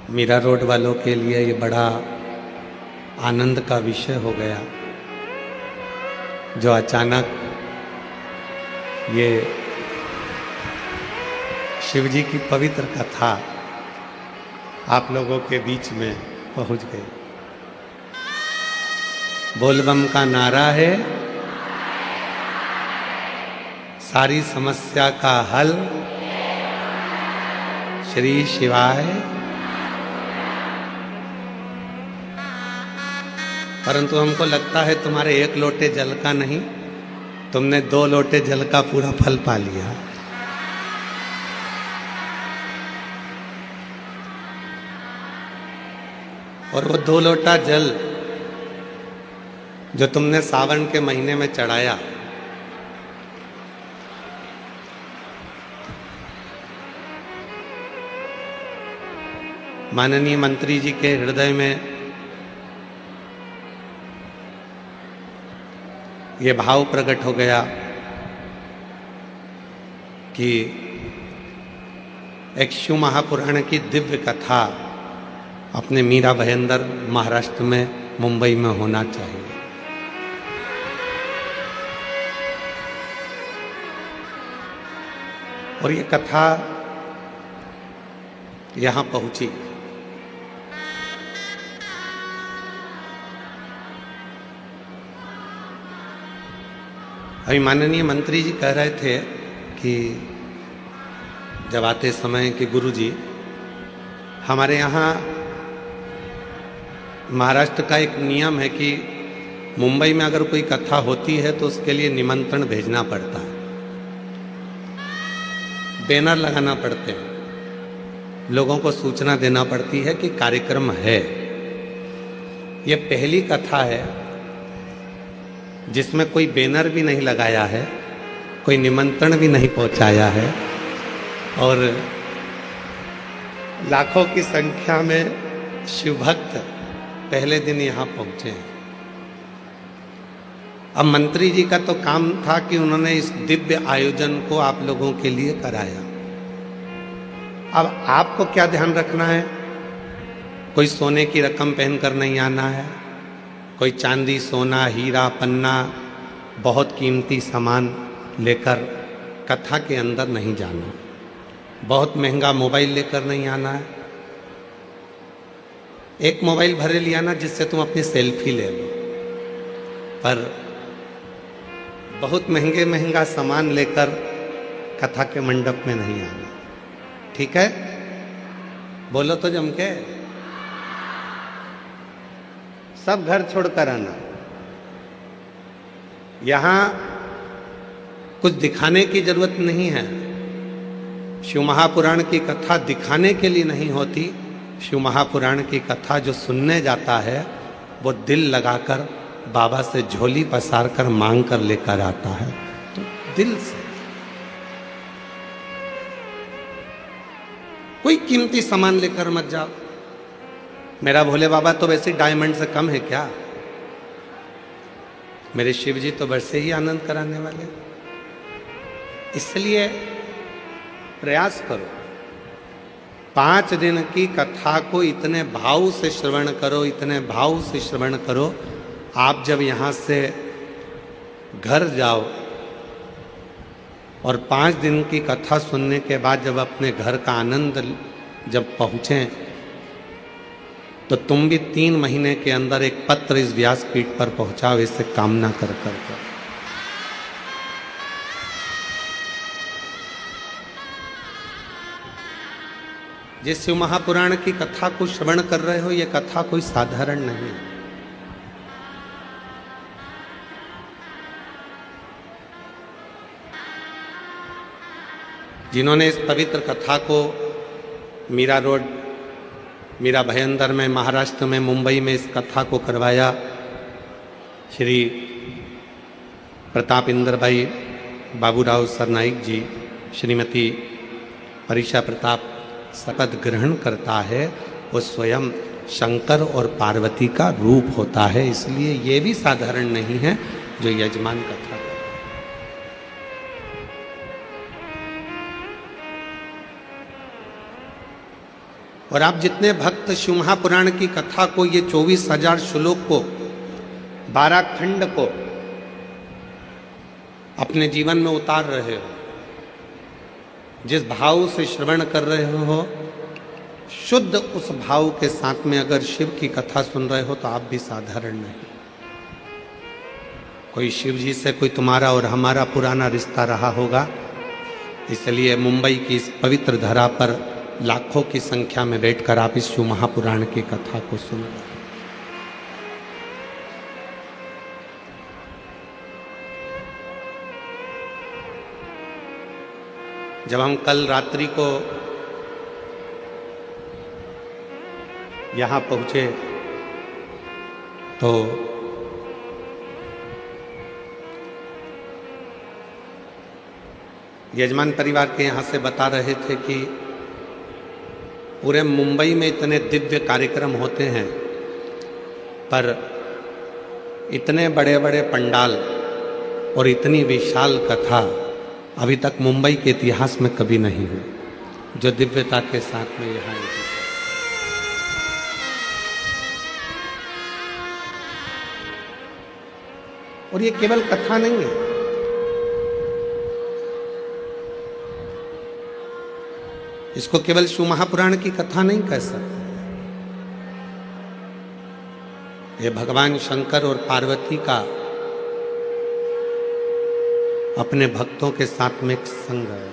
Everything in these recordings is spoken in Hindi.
मीरा रोड वालों के लिए ये बड़ा आनंद का विषय हो गया जो अचानक ये शिव जी की पवित्र कथा आप लोगों के बीच में पहुंच गई। बोलबम का नारा है, सारी समस्या का हल श्री शिवाय। परंतु हमको लगता है तुम्हारे एक लोटे जल का नहीं, तुमने 2 लोटे जल का पूरा फल पा लिया। और वो 2 लोटा जल जो तुमने सावन के महीने में चढ़ाया, माननीय मंत्री जी के हृदय में ये भाव प्रकट हो गया कि एक शिव महापुराण की दिव्य कथा अपने मीरा भयंदर महाराष्ट्र में मुंबई में होना चाहिए। और ये कथा यहाँ पहुंची। अभी माननीय मंत्री जी कह रहे थे कि जब आते समय कि गुरुजी हमारे यहाँ महाराष्ट्र का एक नियम है कि मुंबई में अगर कोई कथा होती है तो उसके लिए निमंत्रण भेजना पड़ता है, बैनर लगाना पड़ते हैं, लोगों को सूचना देना पड़ती है कि कार्यक्रम है। ये पहली कथा है जिसमें कोई बैनर भी नहीं लगाया है, कोई निमंत्रण भी नहीं पहुंचाया है और लाखों की संख्या में शिव भक्त पहले दिन यहाँ पहुंचे हैं। अब मंत्री जी का तो काम था कि उन्होंने इस दिव्य आयोजन को आप लोगों के लिए कराया। अब आपको क्या ध्यान रखना है? कोई सोने की रकम पहनकर नहीं आना है, कोई चांदी सोना हीरा पन्ना बहुत कीमती सामान लेकर कथा के अंदर नहीं जाना, बहुत महंगा मोबाइल लेकर नहीं आना है। एक मोबाइल भरे लिया ना जिससे तुम अपनी सेल्फी ले लो, पर बहुत महंगा सामान लेकर कथा के मंडप में नहीं आना। ठीक है? बोलो तो जम के। सब घर छोड़कर आना। यहां कुछ दिखाने की जरूरत नहीं है। शिव महापुराण की कथा दिखाने के लिए नहीं होती। शिव महापुराण की कथा जो सुनने जाता है वो दिल लगाकर बाबा से झोली पसार कर मांग कर लेकर आता है, तो दिल से। कोई कीमती सामान लेकर मत जाओ। मेरा भोले बाबा तो वैसे डायमंड से कम है क्या? मेरे शिव जी तो वैसे ही आनंद कराने वाले। इसलिए प्रयास करो, 5 दिन की कथा को इतने भाव से श्रवण करो, इतने भाव से श्रवण करो। आप जब यहाँ से घर जाओ और 5 दिन की कथा सुनने के बाद जब अपने घर का आनंद जब पहुँचें तो तुम भी 3 महीने के अंदर एक पत्र इस व्यासपीठ पर पहुंचाओ, इससे कामना कर कर। जिस शिव महापुराण की कथा को श्रवण कर रहे हो, ये कथा कोई साधारण नहीं है। जिन्होंने इस पवित्र कथा को मीरा रोड, मीरा भयंदर में, महाराष्ट्र में, मुंबई में इस कथा को करवाया, श्री प्रताप इंद्र भाई बाबूराव सरनाइक जी, श्रीमती परीक्षा प्रताप शपथ ग्रहण करता है, वो स्वयं शंकर और पार्वती का रूप होता है। इसलिए ये भी साधारण नहीं है जो यजमान कथा। और आप जितने भक्त शिव महापुराण की कथा को, ये 24,000 श्लोक को, 12 खंड को अपने जीवन में उतार रहे हो, जिस भाव से श्रवण कर रहे हो, शुद्ध उस भाव के साथ में अगर शिव की कथा सुन रहे हो तो आप भी साधारण नहीं। कोई शिव जी से कोई तुम्हारा और हमारा पुराना रिश्ता रहा होगा, इसलिए मुंबई की इस पवित्र धरा पर लाखों की संख्या में बैठकर आप इस शिव महापुराण की कथा को सुन रहे हैं। जब हम कल रात्रि को यहां पहुंचे तो यजमान परिवार के यहाँ से बता रहे थे कि पूरे मुंबई में इतने दिव्य कार्यक्रम होते हैं, पर इतने बड़े बड़े पंडाल और इतनी विशाल कथा अभी तक मुंबई के इतिहास में कभी नहीं हुई, जो दिव्यता के साथ में यहाँ हुई। और ये केवल कथा नहीं है, इसको केवल शिव महापुराण की कथा नहीं कह सकते। ये भगवान शंकर और पार्वती का अपने भक्तों के साथ में एक संग है।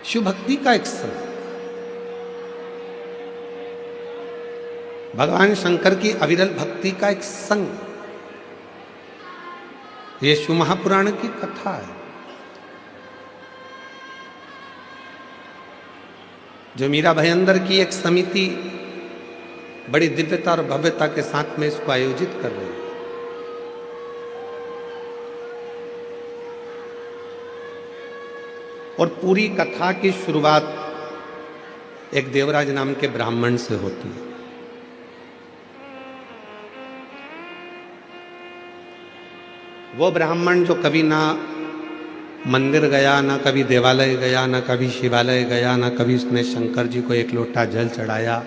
शिव भक्ति का एक संग, भगवान शंकर की अविरल भक्ति का एक संग, ये शिव महापुराण की कथा है, जो मीरा भयंदर की एक समिति बड़ी दिव्यता और भव्यता के साथ में इसको आयोजित कर रही है। और पूरी कथा की शुरुआत एक देवराज नाम के ब्राह्मण से होती है। वो ब्राह्मण जो कभी ना मंदिर गया, ना कभी देवालय गया, ना कभी शिवालय गया, ना कभी उसने शंकर जी को एक लोटा जल चढ़ाया,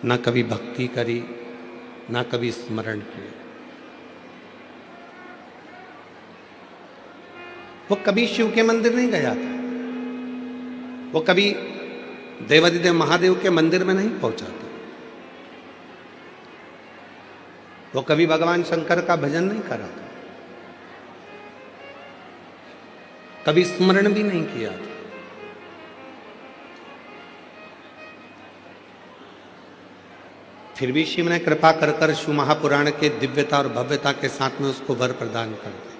ना कभी भक्ति करी, ना कभी स्मरण किया, वो कभी शिव के मंदिर नहीं गया था, वो कभी देवादिदेव महादेव के मंदिर में नहीं पहुंचा था, वो कभी भगवान शंकर का भजन नहीं करा था, कभी स्मरण भी नहीं किया था। फिर भी शिव ने कृपा कर कर शिव महापुराण के दिव्यता और भव्यता के साथ में उसको वर प्रदान कर दिया।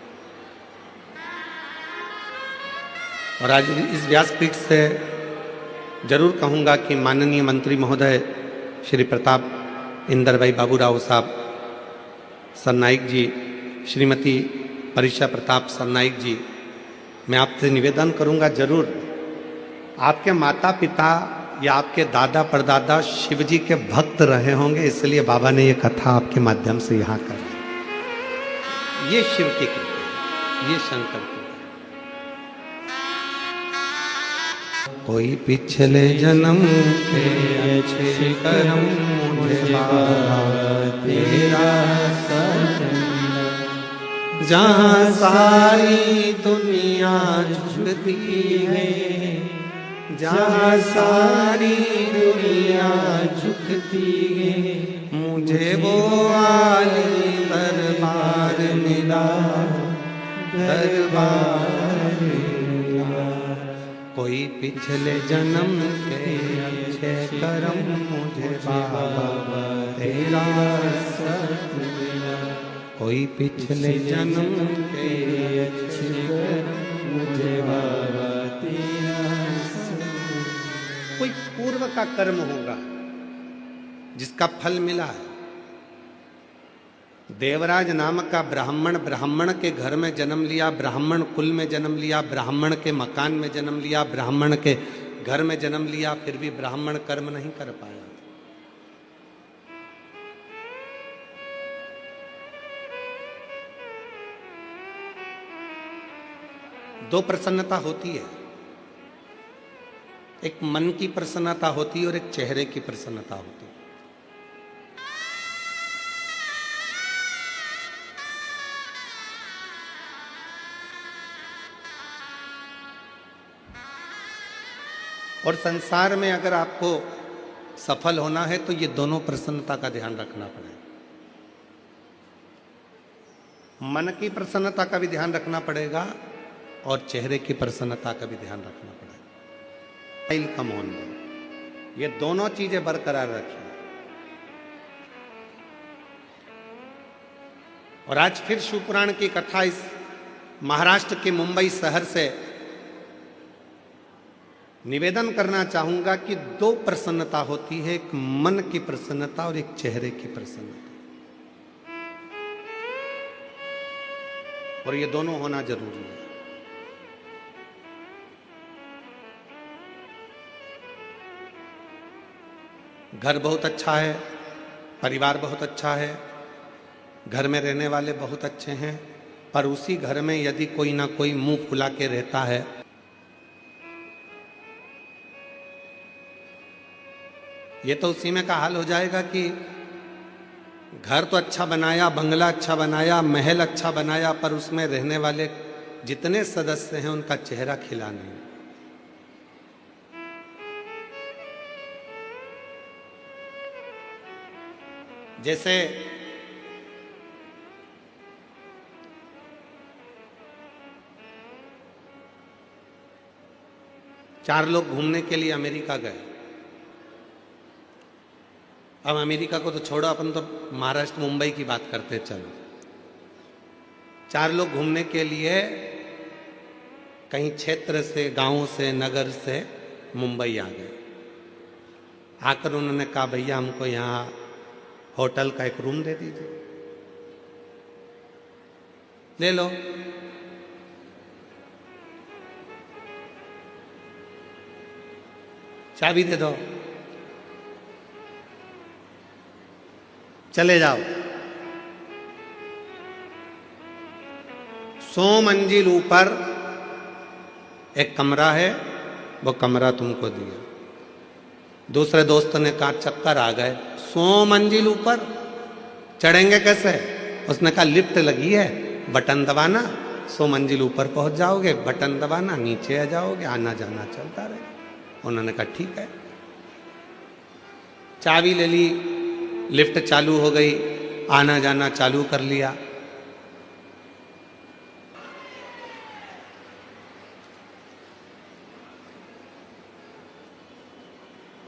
और आज इस व्यासपीठ से जरूर कहूंगा कि माननीय मंत्री महोदय श्री प्रताप इंदर भाई बाबूराव साहब सरनाइक जी, श्रीमती परिषा प्रताप सरनाइक जी, मैं आपसे निवेदन करूंगा, जरूर आपके माता पिता या आपके दादा परदादा शिव जी के भक्त रहे होंगे, इसलिए बाबा ने ये कथा आपके माध्यम से यहाँ कर। ये शिव की कृपा, ये शंकर की। कोई पिछले जन्म के अच्छे कर्म मुझे बाबा तेरा सजन, जहाँ सारी दुनिया झुकती है, जहाँ सारी दुनिया झुकती है, मुझे वो आली दरबार मिला, दरबार मिला। कोई पिछले जन्म के अच्छे कर्म मुझे बाबा तेरा सत मिला, कोई पिछले जन्म के अच्छे कर्म मुझे बाबा तेरा सत मिला। कोई पूर्व का कर्म होगा जिसका फल मिला है। देवराज नाम का ब्राह्मण के घर में जन्म लिया, ब्राह्मण कुल में जन्म लिया, ब्राह्मण के मकान में जन्म लिया, ब्राह्मण के घर में जन्म लिया, फिर भी ब्राह्मण कर्म नहीं कर पाया। दो प्रसन्नता होती है, एक मन की प्रसन्नता होती है और एक चेहरे की प्रसन्नता होती है। और संसार में अगर आपको सफल होना है तो ये दोनों प्रसन्नता का ध्यान रखना पड़ेगा। मन की प्रसन्नता का भी ध्यान रखना पड़ेगा और चेहरे की प्रसन्नता का भी ध्यान रखना पड़ेगा। कम होने, ये दोनों चीजें बरकरार रखिए। और आज फिर शिवपुराण की कथा इस महाराष्ट्र के मुंबई शहर से निवेदन करना चाहूंगा कि दो प्रसन्नता होती है, एक मन की प्रसन्नता और एक चेहरे की प्रसन्नता, और ये दोनों होना जरूरी है। घर बहुत अच्छा है, परिवार बहुत अच्छा है, घर में रहने वाले बहुत अच्छे हैं, पर उसी घर में यदि कोई ना कोई मुंह फुला के रहता है, ये तो उसी में का हाल हो जाएगा कि घर तो अच्छा बनाया, बंगला अच्छा बनाया, महल अच्छा बनाया, पर उसमें रहने वाले जितने सदस्य हैं उनका चेहरा खिला नहीं। जैसे चार लोग घूमने के लिए अमेरिका गए। अब अमेरिका को तो छोड़ो, अपन तो महाराष्ट्र मुंबई की बात करते हैं। चलो, चार लोग घूमने के लिए कहीं क्षेत्र से, गांव से, नगर से मुंबई आ गए। आकर उन्होंने कहा, भैया हमको यहाँ होटल का एक रूम दे दीजिए। ले लो। चाबी दे दो, चले जाओ। 100 मंजिल ऊपर एक कमरा है, वो कमरा तुमको दिया। दूसरे दोस्त ने कहा, चक्कर आ गए, 100 मंजिल ऊपर चढ़ेंगे कैसे? उसने कहा, लिफ्ट लगी है, बटन दबाना, 100 मंजिल ऊपर पहुंच जाओगे, बटन दबाना, नीचे आ जाओगे, आना जाना चलता रहेगा। उन्होंने कहा, ठीक है। चाबी ले ली, लिफ्ट चालू हो गई, आना जाना चालू कर लिया।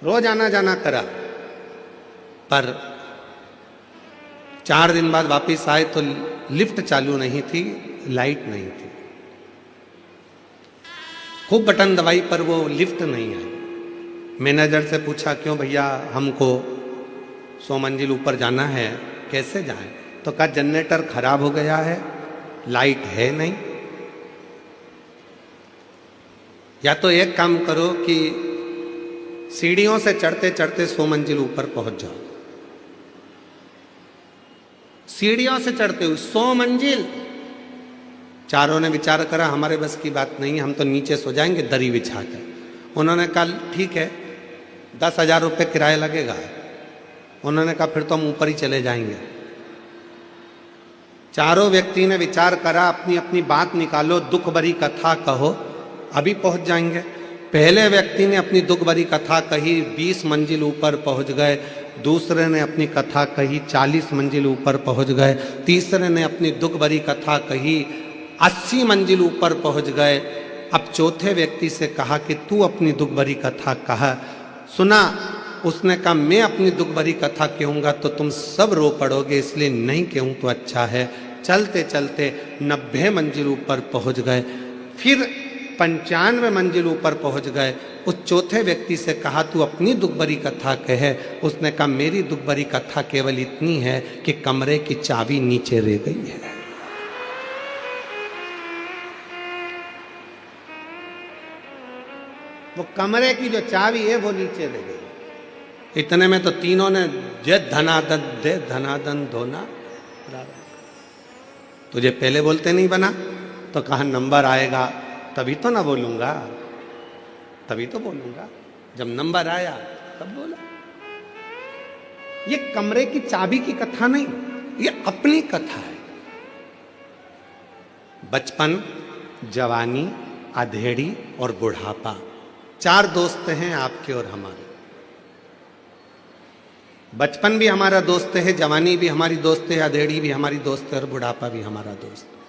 रोज आना जाना करा, पर 4 दिन बाद वापस आए तो लिफ्ट चालू नहीं थी, लाइट नहीं थी। खूब बटन दबाई पर वो लिफ्ट नहीं आई। मैनेजर से पूछा, क्यों भैया, हमको 100 मंजिल ऊपर जाना है, कैसे जाएं? तो कहा, जनरेटर खराब हो गया है, लाइट है नहीं। या तो एक काम करो कि सीढ़ियों से चढ़ते चढ़ते 100 मंजिल ऊपर पहुंच जाओ। सीढ़ियों से चढ़ते हुए 100 मंजिल। चारों ने विचार करा, हमारे बस की बात नहीं है, हम तो नीचे सो जाएंगे दरी बिछा कर। उन्होंने कहा, ठीक है, 10,000 रुपये किराया लगेगा। उन्होंने कहा, फिर तो हम ऊपर ही चले जाएंगे। चारों व्यक्ति ने विचार करा, अपनी अपनी बात निकालो, दुख भरी कथा कहो, अभी पहुंच जाएंगे। पहले व्यक्ति ने अपनी दुख भरी कथा कही, 20 मंजिल ऊपर पहुंच गए। दूसरे ने अपनी कथा कही, 40 मंजिल ऊपर पहुंच गए। तीसरे ने अपनी दुख भरी कथा कही, 80 मंजिल ऊपर पहुंच गए। अब चौथे व्यक्ति से कहा कि तू अपनी दुख भरी कथा कहा। सुना, उसने कहा, मैं अपनी दुख भरी कथा कहूँगा तो तुम सब रो पड़ोगे, इसलिए नहीं कहूँ तो अच्छा है। चलते चलते 90 मंजिल ऊपर पहुँच गए। फिर 95 मंजिल ऊपर पहुँच गए। उस चौथे व्यक्ति से कहा, तू अपनी दुख भरी कथा कहे। उसने कहा, मेरी दुख भरी कथा केवल इतनी है कि कमरे की चाबी नीचे रह गई है। वो कमरे की जो चाबी है वो नीचे रह गई। इतने में तो तीनों ने जय धनादन दे धनादन धोना। तुझे पहले बोलते नहीं बना? तो कहा, नंबर आएगा तभी तो ना बोलूंगा, तभी तो बोलूंगा। जब नंबर आया तब बोला। ये कमरे की चाबी की कथा नहीं, ये अपनी कथा है। बचपन, जवानी, अधेड़ी और बुढ़ापा, 4 दोस्त हैं आपके और हमारे। बचपन भी हमारा दोस्त है, जवानी भी हमारी दोस्त है, अधेड़ी भी हमारी दोस्त है और बुढ़ापा भी हमारा दोस्त है।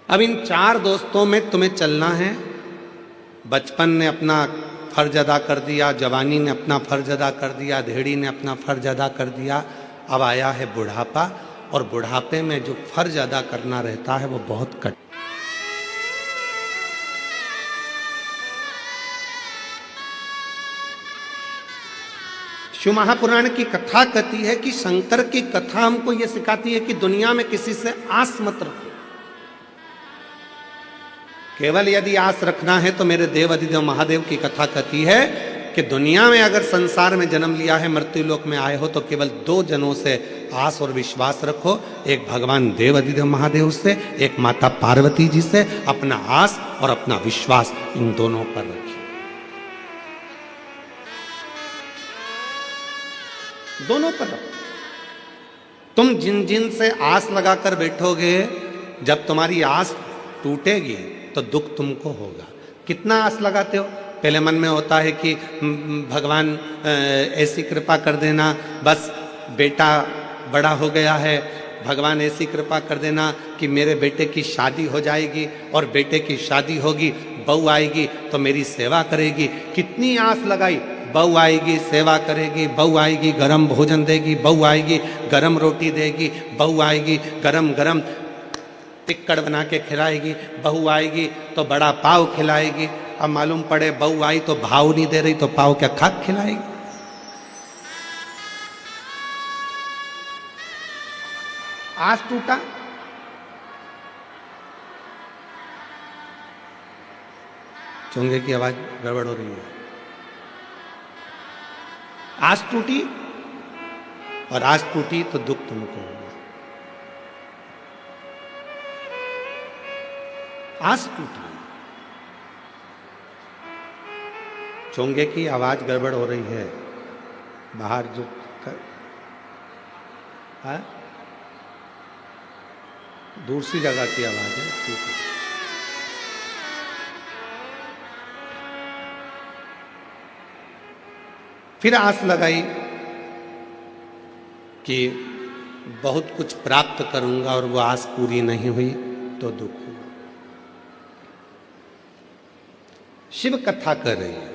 अब इन 4 दोस्तों में तुम्हें चलना है। बचपन ने अपना फर्ज अदा कर दिया, जवानी ने अपना फर्ज अदा कर दिया, अधेड़ी ने अपना फर्ज अदा कर दिया। अब आया है बुढ़ापा, और बुढ़ापे में जो फर्ज अदा करना रहता है वो बहुत कठिन। शिव महापुराण की कथा कहती है कि शंकर की कथा हमको यह सिखाती है कि दुनिया में किसी से आस मत रखो। केवल यदि आस रखना है तो मेरे देव अधिदेव महादेव की कथा कहती है कि दुनिया में अगर संसार में जन्म लिया है, मृत्यु लोक में आए हो, तो केवल 2 जनों से आस और विश्वास रखो। एक भगवान देव अधिदेव महादेव से, एक माता पार्वती जी से। अपना आस और अपना विश्वास इन दोनों पर रखिए। दोनों पर रखो। तुम जिन जिन से आस लगाकर बैठोगे, जब तुम्हारी आस टूटेगी तो दुख तुमको होगा। कितना आस लगाते हो? पहले मन में होता है कि भगवान ऐसी कृपा कर देना, बस बेटा बड़ा हो गया है, भगवान ऐसी कृपा कर देना कि मेरे बेटे की शादी हो जाएगी, और बेटे की शादी होगी, बहू आएगी तो मेरी सेवा करेगी। कितनी आस लगाई, बहू आएगी सेवा करेगी, बहू आएगी गरम भोजन देगी, बहू आएगी गरम रोटी देगी, बहू आएगी गरम गरम टिक्कड़ बना के खिलाएगी, बहू आएगी तो बड़ा पाव खिलाएगी। अब मालूम पड़े बहू आई तो भाव नहीं दे रही, तो पाव क्या खाक खिलाएगी? आस टूटा, चोंगे की आवाज गड़बड़ हो रही है। आस टूटी, और आस टूटी तो दुख तुमको होगा। आस टूटी, चोंगे की आवाज गड़बड़ हो रही है। बाहर जो है, दूसरी जगह की आवाज है, ठीक है। फिर आस लगाई कि बहुत कुछ प्राप्त करूंगा, और वो आस पूरी नहीं हुई तो दुख हुआ। शिव कथा कर रही है,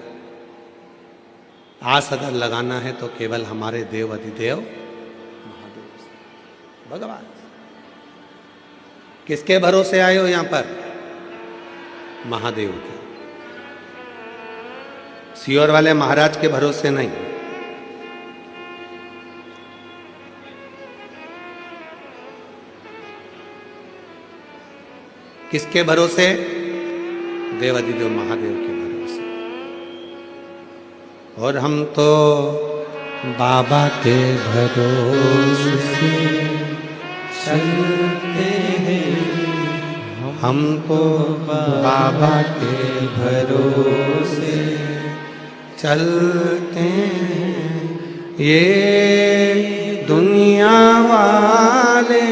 आस अगर लगाना है तो केवल हमारे देव अधिदेव महादेव से, भगवान। किसके भरोसे आए हो यहां पर? महादेव के। सियोर वाले महाराज के भरोसे नहीं। किसके भरोसे? देव अधिदेव महादेव के भरोसे। और हम तो बाबा के भरोसे चलते हैं, हम तो बाबा के भरोसे चलते हैं। ये दुनिया वाले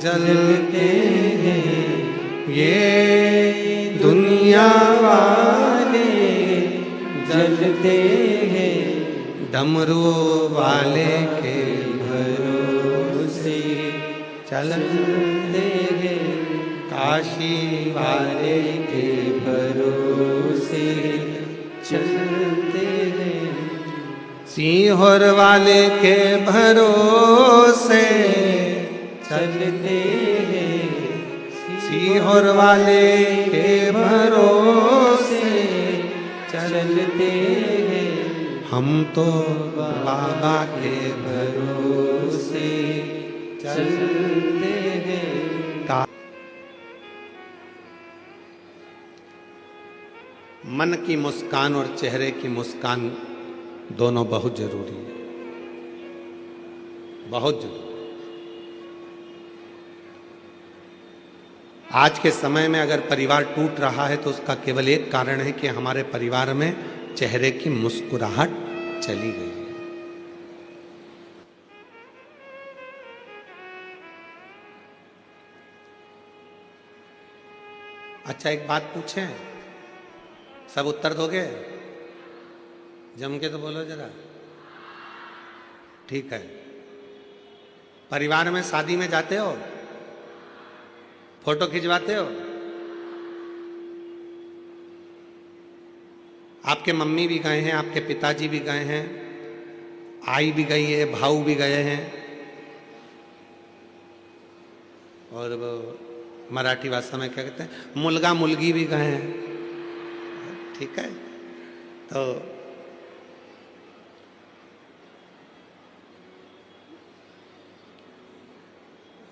जलते हैं, ये दुनिया वाले जलते हैं। डमरू वाले के भरोसे चलते हैं, काशी वाले के भरोसे चलते हैं, सीहोर वाले के भरोसे चलते हैं, सीहोर वाले के भरोसे चलते हैं। हम तो बाबा के भरोसे चलते हैं। मन की मुस्कान और चेहरे की मुस्कान दोनों बहुत जरूरी है, बहुत जरूरी। आज के समय में अगर परिवार टूट रहा है तो उसका केवल एक कारण है कि हमारे परिवार में चेहरे की मुस्कुराहट चली गई है। अच्छा, एक बात पूछें, सब उत्तर दोगे? जम के तो बोलो जरा। ठीक है। परिवार में शादी में जाते हो, फोटो खिंचवाते हो? आपके मम्मी भी गए हैं, आपके पिताजी भी गए हैं, आई भी गई है, भाऊ भी गए हैं, और वो मराठी भाषा में क्या कहते हैं, मुलगा मुलगी भी गए हैं। ठीक है। तो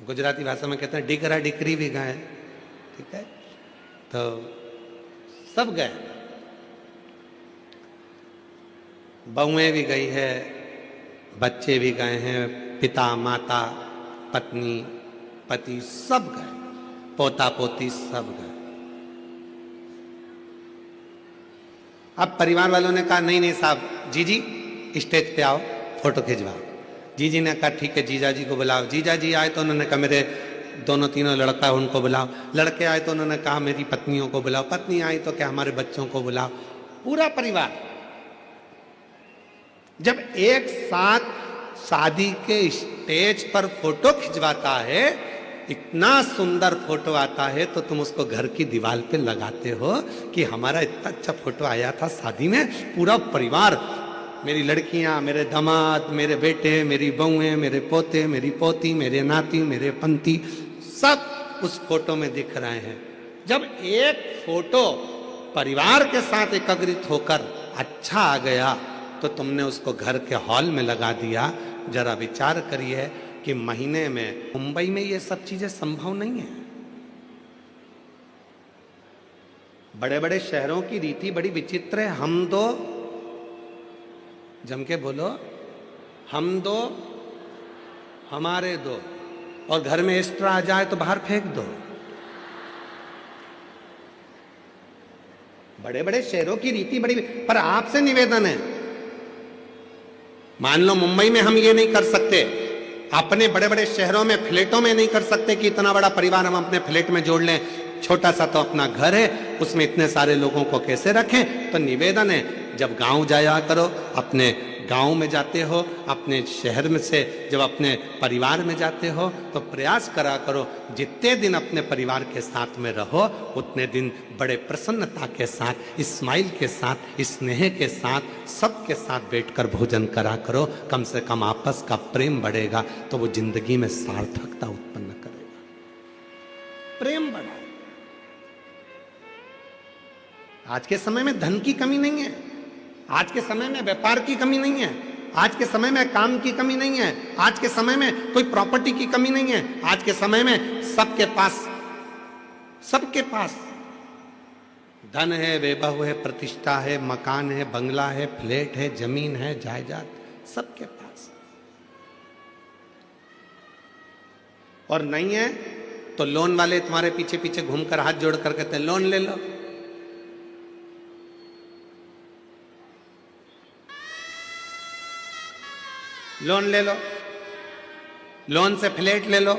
गुजराती भाषा में कहते हैं डिकरा डिकरी भी गए। ठीक है। तो सब गए, बहुएं भी गई है, बच्चे भी गए हैं, पिता माता पत्नी पति सब गए, पोता पोती सब गए। अब परिवार वालों ने कहा नहीं नहीं साहब, जीजी स्टेज पे आओ, फोटो खिंचवाओ। जीजी ने कहा ठीक है, जीजा जी को बुलाओ। जीजा जी आए तो उन्होंने कहा मेरे दोनों तीनों लड़का है उनको बुलाओ। लड़के आए तो उन्होंने कहा मेरी पत्नियों को बुलाओ। पत्नी आई तो क्या हमारे बच्चों को बुलाओ। पूरा परिवार जब एक साथ शादी के स्टेज पर फोटो खिंचवाता है, इतना सुंदर फोटो आता है, तो तुम उसको घर की दीवार पे लगाते हो कि हमारा इतना अच्छा फोटो आया था शादी में। पूरा परिवार, मेरी लड़कियां, मेरे दामाद, मेरे बेटे, मेरी बहुएं, मेरे पोते, मेरी पोती, मेरे नाती, मेरे पंती, सब उस फोटो में दिख रहे हैं। जब एक फोटो परिवार के साथ एकत्रित होकर अच्छा आ गया तो तुमने उसको घर के हॉल में लगा दिया। जरा विचार करिए कि महीने में मुंबई में ये सब चीजें संभव नहीं है। बड़े बड़े शहरों की रीति बड़ी विचित्र है। हम दो, जम के बोलो, हम दो हमारे दो, और घर में एक्स्ट्रा आ जाए तो बाहर फेंक दो। बड़े बड़े शहरों की रीति बड़ी, पर आपसे निवेदन है, मान लो मुंबई में हम ये नहीं कर सकते, अपने बड़े बड़े शहरों में फ्लैटों में नहीं कर सकते कि इतना बड़ा परिवार हम अपने फ्लैट में जोड़ लें। छोटा सा तो अपना घर है, उसमें इतने सारे लोगों को कैसे रखें। तो निवेदन है, जब गांव जाया करो, अपने गांव में जाते हो, अपने शहर में से जब अपने परिवार में जाते हो, तो प्रयास करा करो जितने दिन अपने परिवार के साथ में रहो उतने दिन बड़े प्रसन्नता के साथ, स्माइल के साथ, स्नेह के साथ, सबके साथ बैठकर भोजन करा करो। कम से कम आपस का प्रेम बढ़ेगा तो वो जिंदगी में सार्थकता उत्पन्न करेगा। प्रेम बढ़ाओ। आज के समय में धन की कमी नहीं है, आज के समय में व्यापार की कमी नहीं है, आज के समय में काम की कमी नहीं है, आज के समय में कोई प्रॉपर्टी की कमी नहीं है। आज के समय में सबके पास धन है, वैभव है, प्रतिष्ठा है, मकान है, बंगला है, फ्लैट है, जमीन है, जायदाद, सबके पास। और नहीं है तो लोन वाले तुम्हारे पीछे पीछे घूमकर हाथ जोड़ कर कहते हैं लोन ले लो। लोन ले लो, लोन से फ्लैट ले लो।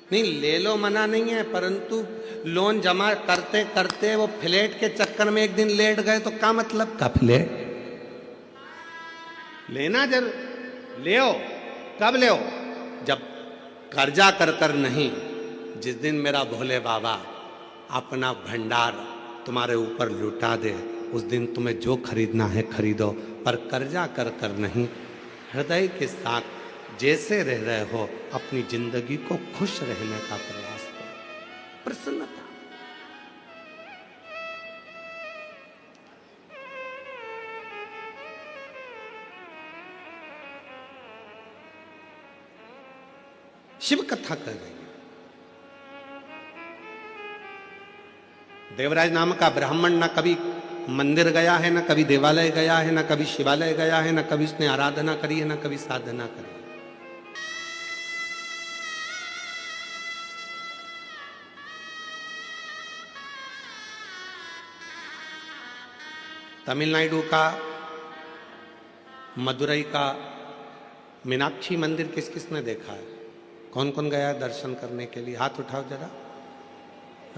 नहीं, ले लो मना नहीं है, परंतु लोन जमा करते करते वो फ्लैट के चक्कर में एक दिन लेट गए तो क्या मतलब का फ्लैट लेना। जब ले, कब ले, जब कर्जा कर कर नहीं, जिस दिन मेरा भोले बाबा अपना भंडार तुम्हारे ऊपर लुटा दे, उस दिन तुम्हें जो खरीदना है खरीदो, पर कर्जा कर कर नहीं। हृदय के साथ जैसे रह रहे हो अपनी जिंदगी को खुश रहने का प्रयास करो। प्रसन्नता। शिव कथा कर रही है। देवराज नाम का ब्राह्मण न कभी मंदिर गया है, न कभी देवालय गया है, न कभी शिवालय गया है, न कभी उसने आराधना करी है, न कभी साधना करी। तमिलनाडु का, मदुरई का मीनाक्षी मंदिर किस किस ने देखा है? कौन कौन गया है दर्शन करने के लिए? हाथ उठाओ जरा।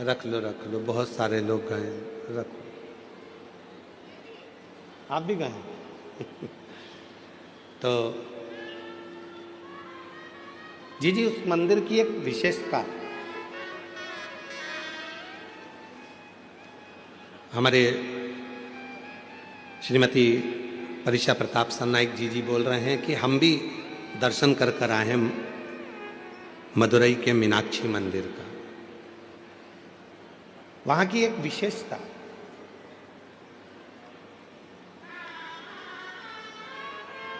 रख लो, बहुत सारे लोग गए हैं। रखो, आप भी गए तो जी उस मंदिर की एक विशेषता, हमारे श्रीमती परिषा प्रताप सरनाइक जी बोल रहे हैं कि हम भी दर्शन कर आए हैं मदुरई के मीनाक्षी मंदिर का। वहां की एक विशेषता,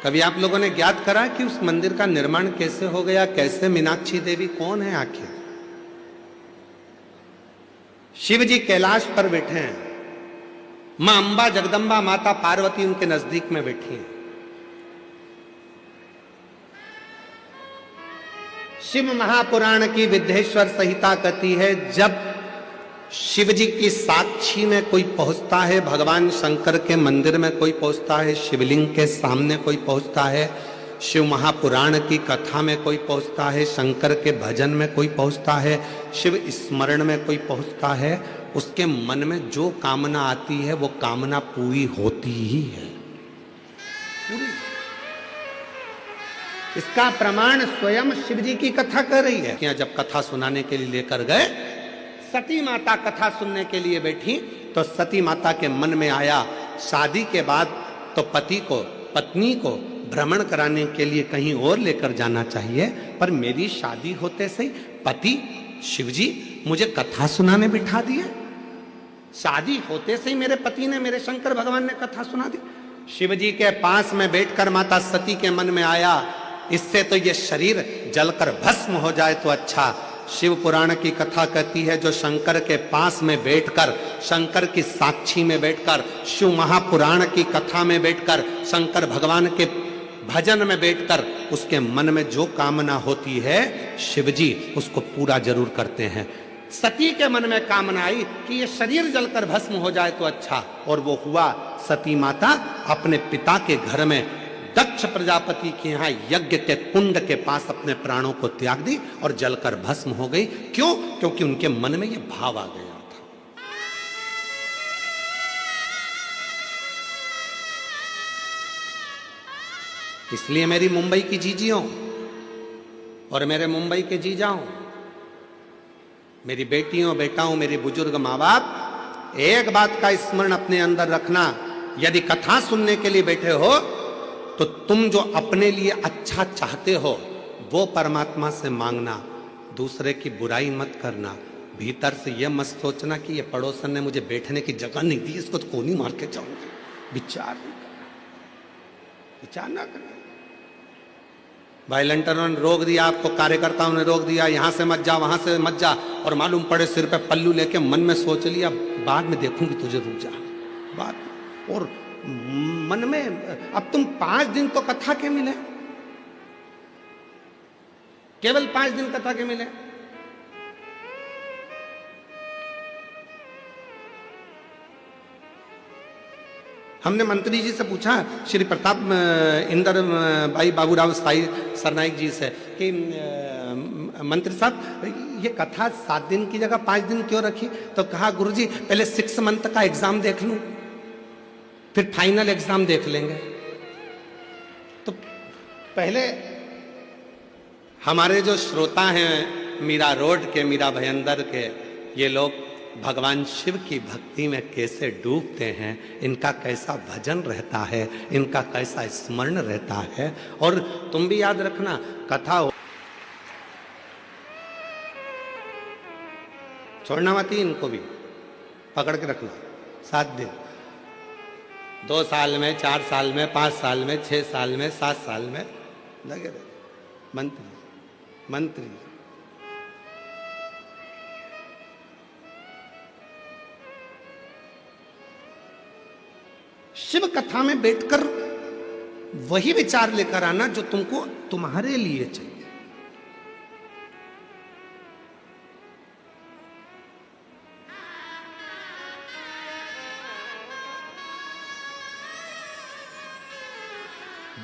कभी आप लोगों ने ज्ञात करा कि उस मंदिर का निर्माण कैसे हो गया? कैसे? मीनाक्षी देवी कौन है आखिर? शिव जी कैलाश पर बैठे हैं, मां अंबा जगदंबा माता पार्वती उनके नजदीक में बैठी हैं। शिव महापुराण की विद्येश्वर संहिता कहती है, जब शिव जी की साक्षी में कोई पहुंचता है, भगवान शंकर के मंदिर में कोई पहुंचता है, शिवलिंग के सामने कोई पहुंचता है, शिव महापुराण की कथा में कोई पहुंचता है, शंकर के भजन में कोई पहुंचता है, शिव स्मरण में कोई पहुंचता है, उसके मन में जो कामना आती है वो कामना पूरी होती ही है, पूरी। इसका प्रमाण स्वयं शिव जी की कथा कर रही है। क्या जब कथा सुनाने के लिए लेकर गए, सती माता कथा सुनने के लिए बैठी, तो सती माता के मन में आया शादी के बाद तो पति को, पत्नी को भ्रमण कराने के लिए कहीं और लेकर जाना चाहिए, पर मेरी शादी होते से पति शिवजी मुझे कथा सुनाने बिठा दिए। शादी होते से ही मेरे पति ने, मेरे शंकर भगवान ने कथा सुना दी। शिवजी के पास में बैठकर माता सती के मन में आया, इससे तो ये शरीर जलकर भस्म हो जाए तो अच्छा। शिव पुराण की कथा कहती है, जो शंकर के पास में बैठकर, शंकर की साक्षी में बैठकर, शिव महापुराण की कथा में बैठकर, शंकर भगवान के भजन में बैठकर उसके मन में जो कामना होती है, शिवजी उसको पूरा जरूर करते हैं। सती के मन में कामना आई कि ये शरीर जलकर भस्म हो जाए तो अच्छा, और वो हुआ। सती माता अपने पिता के घर में दक्ष प्रजापति के यहां यज्ञ के कुंड के पास अपने प्राणों को त्याग दी और जलकर भस्म हो गई। क्यों? क्योंकि उनके मन में यह भाव आ गया था। इसलिए मेरी मुंबई की जीजियों और मेरे मुंबई के जीजाओं, मेरी बेटियों बेटाओं, मेरे बुजुर्ग मां बाप, एक बात का स्मरण अपने अंदर रखना, यदि कथा सुनने के लिए बैठे हो तो तुम जो अपने लिए अच्छा चाहते हो वो परमात्मा से मांगना, दूसरे की बुराई मत करना। भीतर से यह मत सोचना कि ये पड़ोसन ने मुझे बैठने की जगह नहीं दी, इसको तो कोनी मार के जाऊंगी। विचार नहीं करना, विचार ना करना। वायलेंटरों ने रोक दिया, आपको कार्यकर्ताओं ने रोक दिया, यहां से मत जा, वहां से मत जा, और मालूम पड़े सिर पे पल्लू लेके मन में सोच लिया बाद में देखूंगी तुझे, रुक जा बाद में। और मन में अब तुम 5 दिन तो कथा के मिले, केवल 5 दिन कथा के मिले। हमने मंत्री जी से पूछा, श्री प्रताप इंदर भाई बाबूराव साई सरनाइक जी से, कि मंत्री साहब ये कथा 7 दिन की जगह 5 दिन क्यों रखी? तो कहा गुरुजी पहले 6 मंथ का एग्जाम देख लूं, फिर फाइनल एग्जाम देख लेंगे। तो पहले हमारे जो श्रोता हैं मीरा रोड के, मीरा भयंदर के, ये लोग भगवान शिव की भक्ति में कैसे डूबते हैं, इनका कैसा भजन रहता है, इनका कैसा स्मरण रहता है। और तुम भी याद रखना, कथा हो छोड़ना मत ही, इनको भी पकड़ के रखना 7 दिन, 2 साल में, 4 साल में, 5 साल में, 6 साल में, 7 साल में लगे रहे। मंत्री मंत्री शिव कथा में बैठकर वही विचार लेकर आना जो तुमको तुम्हारे लिए चाहिए।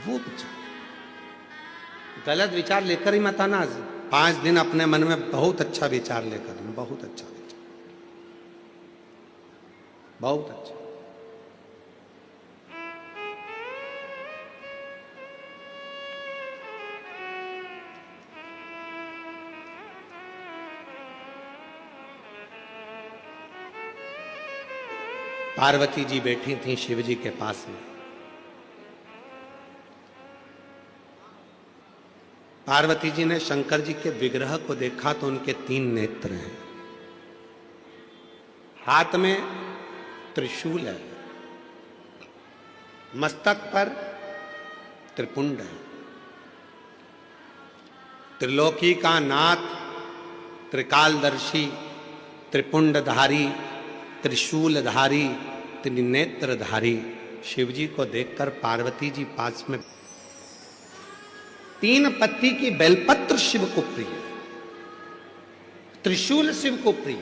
वो विचार, गलत विचार लेकर ही मत आना। 5 दिन अपने मन में बहुत अच्छा विचार लेकर, बहुत अच्छा विचार, बहुत अच्छा। पार्वती जी बैठी थी शिव जी के पास में। पार्वती जी ने शंकर जी के विग्रह को देखा तो उनके 3 नेत्र हैं, हाथ में त्रिशूल है, मस्तक पर त्रिपुंड है। त्रिलोकी का नाथ, त्रिकालदर्शी, त्रिपुंडधारी, त्रिशूलधारी, त्रिनेत्रधारी शिवजी को देखकर पार्वती जी पास में 3 पत्ती की बेलपत्र शिव को प्रिय, त्रिशूल शिव को प्रिय,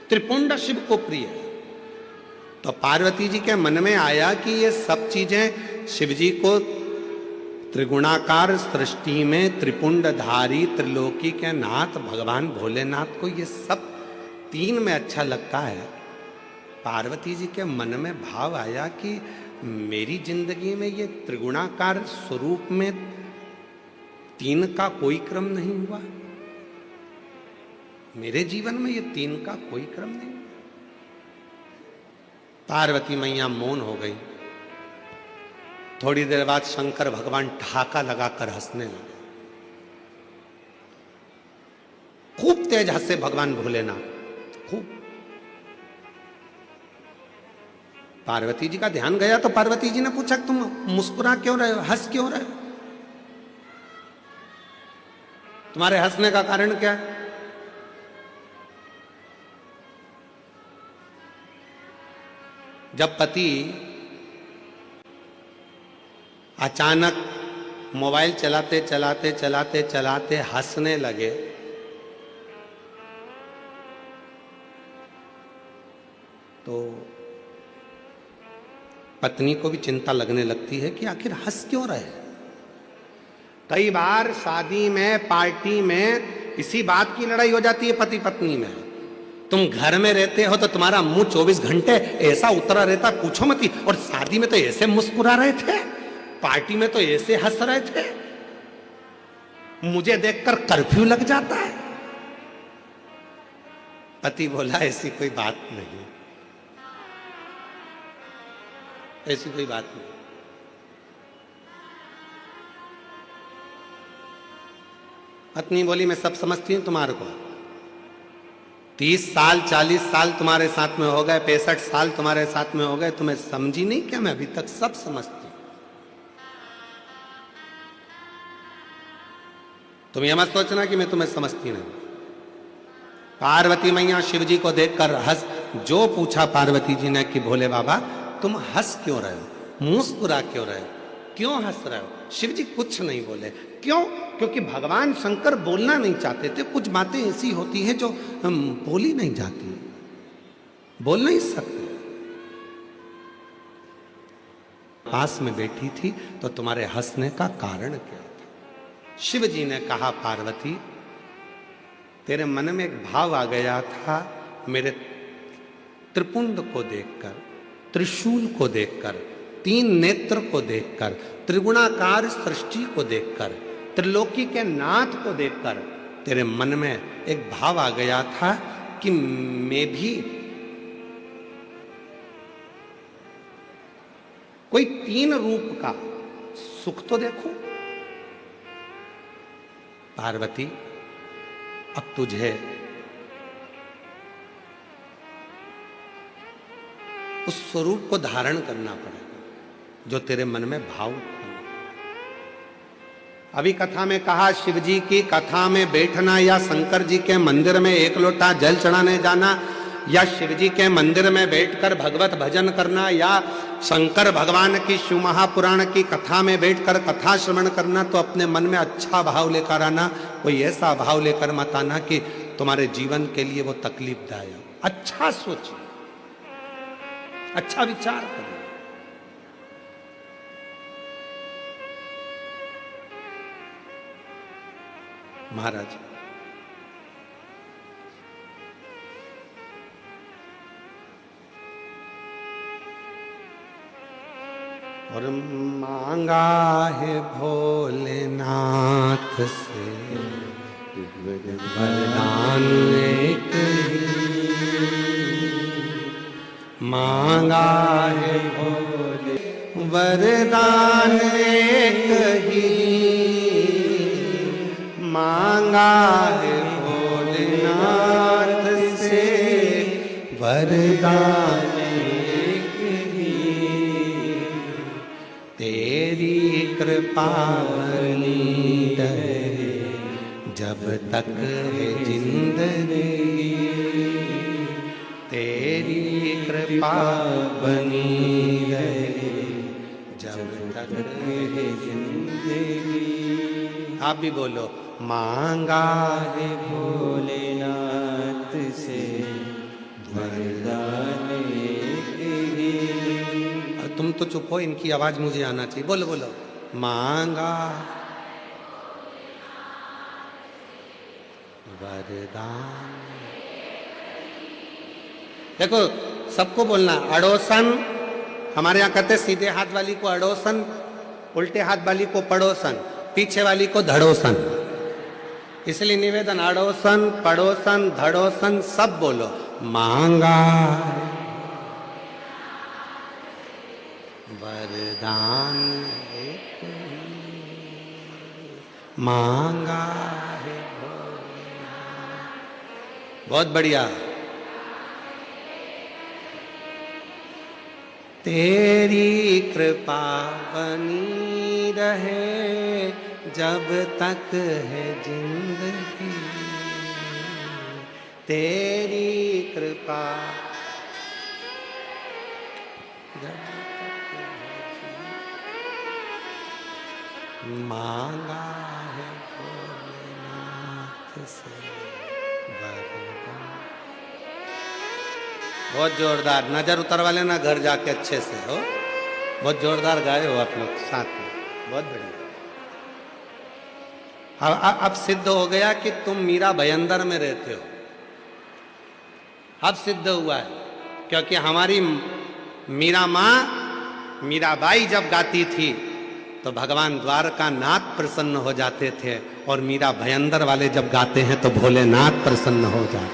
त्रिपुंड शिव को प्रिय। तो पार्वती जी के मन में आया कि ये सब चीजें शिवजी को त्रिगुणाकार सृष्टि में त्रिपुंडधारी त्रिलोकी के नाथ भगवान भोलेनाथ को ये सब 3 में अच्छा लगता है। पार्वती जी के मन में भाव आया कि मेरी जिंदगी में ये त्रिगुणाकार स्वरूप में 3 का कोई क्रम नहीं हुआ, मेरे जीवन में ये 3 का कोई क्रम नहीं हुआ। पार्वती मैया मौन हो गई। थोड़ी देर बाद शंकर भगवान ठहाका लगाकर हंसने लगे, खूब तेज हंसे भगवान भोलेनाथ, खूब। पार्वती जी का ध्यान गया तो पार्वती जी ने पूछा तुम मुस्कुरा क्यों रहे हो, हंस क्यों रहे हो, तुम्हारे हंसने का कारण क्या है? जब पति अचानक मोबाइल चलाते चलाते चलाते चलाते हंसने लगे तो पत्नी को भी चिंता लगने लगती है कि आखिर हंस क्यों रहे। कई बार शादी में, पार्टी में इसी बात की लड़ाई हो जाती है पति पत्नी में। तुम घर में रहते हो तो तुम्हारा मुंह 24 घंटे ऐसा उतरा रहता पूछो मत, और शादी में तो ऐसे मुस्कुरा रहे थे, पार्टी में तो ऐसे हंस रहे थे, मुझे देखकर कर्फ्यू लग जाता है। पति बोला ऐसी कोई बात नहीं, ऐसी कोई बात नहीं। पत्नी बोली मैं सब समझती हूं तुम्हारे को, 30 साल 40 साल तुम्हारे साथ में हो गए, 65 साल तुम्हारे साथ में हो गए, तुम्हें समझी नहीं क्या? मैं अभी तक सब समझती हूं। तुम यह मत सोचना कि मैं तुम्हें समझती नहीं। पार्वती मैया शिव जी को देखकर हंस, जो पूछा पार्वती जी ने कि भोले बाबा तुम हंस क्यों रहे हो, मुस्कुरा क्यों रहे हो, क्यों हंस रहे हो? शिव जी कुछ नहीं बोले। क्यों? क्योंकि भगवान शंकर बोलना नहीं चाहते थे। कुछ बातें ऐसी होती हैं जो बोली नहीं जाती, बोल नहीं सकते। पास में बैठी थी तो तुम्हारे हंसने का कारण क्या था? शिव जी ने कहा पार्वती तेरे मन में एक भाव आ गया था मेरे त्रिपुंड को देखकर, त्रिशूल को देखकर, 3 नेत्र को देखकर, त्रिगुणाकार सृष्टि को देखकर, त्रिलोकी के नाथ को देखकर तेरे मन में एक भाव आ गया था कि मैं भी कोई 3 रूप का सुख तो देखूं। पार्वती अब तुझे उस स्वरूप को धारण करना पड़ेगा जो तेरे मन में भाव उत्पन्न। अभी कथा में कहा शिव जी की कथा में बैठना या शंकर जी के मंदिर में 1 लोटा जल चढ़ाने जाना या शिव जी के मंदिर में बैठकर भगवत भजन करना या शंकर भगवान की शिव महापुराण की कथा में बैठकर कथा श्रवण करना, तो अपने मन में अच्छा भाव लेकर आना। कोई ऐसा भाव लेकर मत आना कि तुम्हारे जीवन के लिए वो तकलीफदायक। अच्छा सोचिए, अच्छा विचार करें। महाराज। और मांगा है भोलेनाथ से वरदान एक ही, मांगा है भोले वरदान एक ही, मांगा है भोलेनाथ से वरदान एक ही, तेरी कृपा बनी रहे जब तक है जिंदगी, तेरी कृपा बनी रहे जब तक है जिंदगी। आप भी बोलो, मांगा है भोलेनाथ से वरदान एक ही। तुम तो चुप हो, इनकी आवाज मुझे आना चाहिए। बोलो बोलो, मांगा वरदान। देखो सबको बोलना, अड़ोसन। हमारे यहाँ कहते सीधे हाथ वाली को अड़ोसन, उल्टे हाथ वाली को पड़ोसन, पीछे वाली को धड़ोसन। इसलिए निवेदन, अड़ोसन पड़ोसन धड़ोसन सब बोलो। मांगा वरदान एक ही, मांगा है भोलेनाथ। बहुत बढ़िया। तेरी कृपा बनी रहे जब तक है जिंदगी, तेरी कृपा जब मांगा है भोलेनाथ से वरदान। बहुत जोरदार। नजर उतरवा लेना घर जाके अच्छे से हो। बहुत जोरदार गाए हो आप लोग साथ में, बहुत बढ़िया। अब सिद्ध हो गया कि तुम मीरा भयंदर में रहते हो। अब सिद्ध हुआ है, क्योंकि हमारी मीरा माँ मीराबाई जब गाती थी तो भगवान द्वारका नाथ प्रसन्न हो जाते थे, और मीरा भयंदर वाले जब गाते हैं तो भोलेनाथ प्रसन्न हो जाते हैं,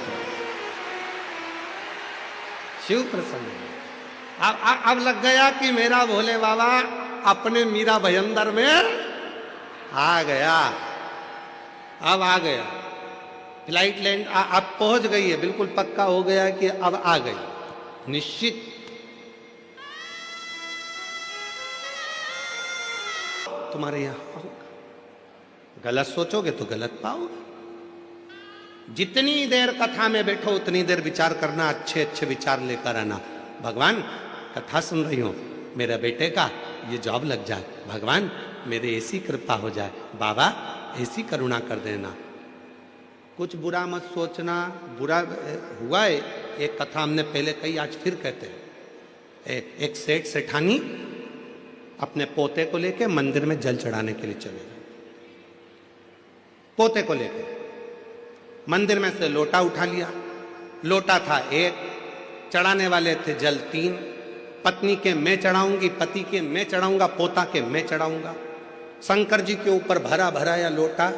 शिव प्रसन्न। अब लग गया कि मेरा भोले बाबा अपने मीरा भयंदर में आ गया। अब आ गया, फ्लाइट लैंड अब पहुंच गई है, बिल्कुल पक्का हो गया कि अब आ गई, निश्चित। तुम्हारे यहां होगा, गलत सोचोगे तो गलत पाओगे। जितनी देर कथा में बैठो उतनी देर विचार करना, अच्छे अच्छे विचार लेकर आना। भगवान कथा सुन रही हूं, मेरे बेटे का ये जॉब लग जाए, भगवान मेरे ऐसी कृपा हो जाए, बाबा ऐसी करुणा कर देना। कुछ बुरा मत सोचना। बुरा हुआ है, एक कथा हमने पहले कही, आज फिर कहते हैं। एक सेठ सेठानी अपने पोते को लेके मंदिर में जल चढ़ाने के लिए चले गए। पोते को लेके मंदिर में से लोटा उठा लिया। लोटा था एक, चढ़ाने वाले थे जल 3। पत्नी के मैं चढ़ाऊंगी, पति के मैं चढ़ाऊंगा, पोता के मैं चढ़ाऊंगा। शंकर जी के ऊपर भरा भराया लोटा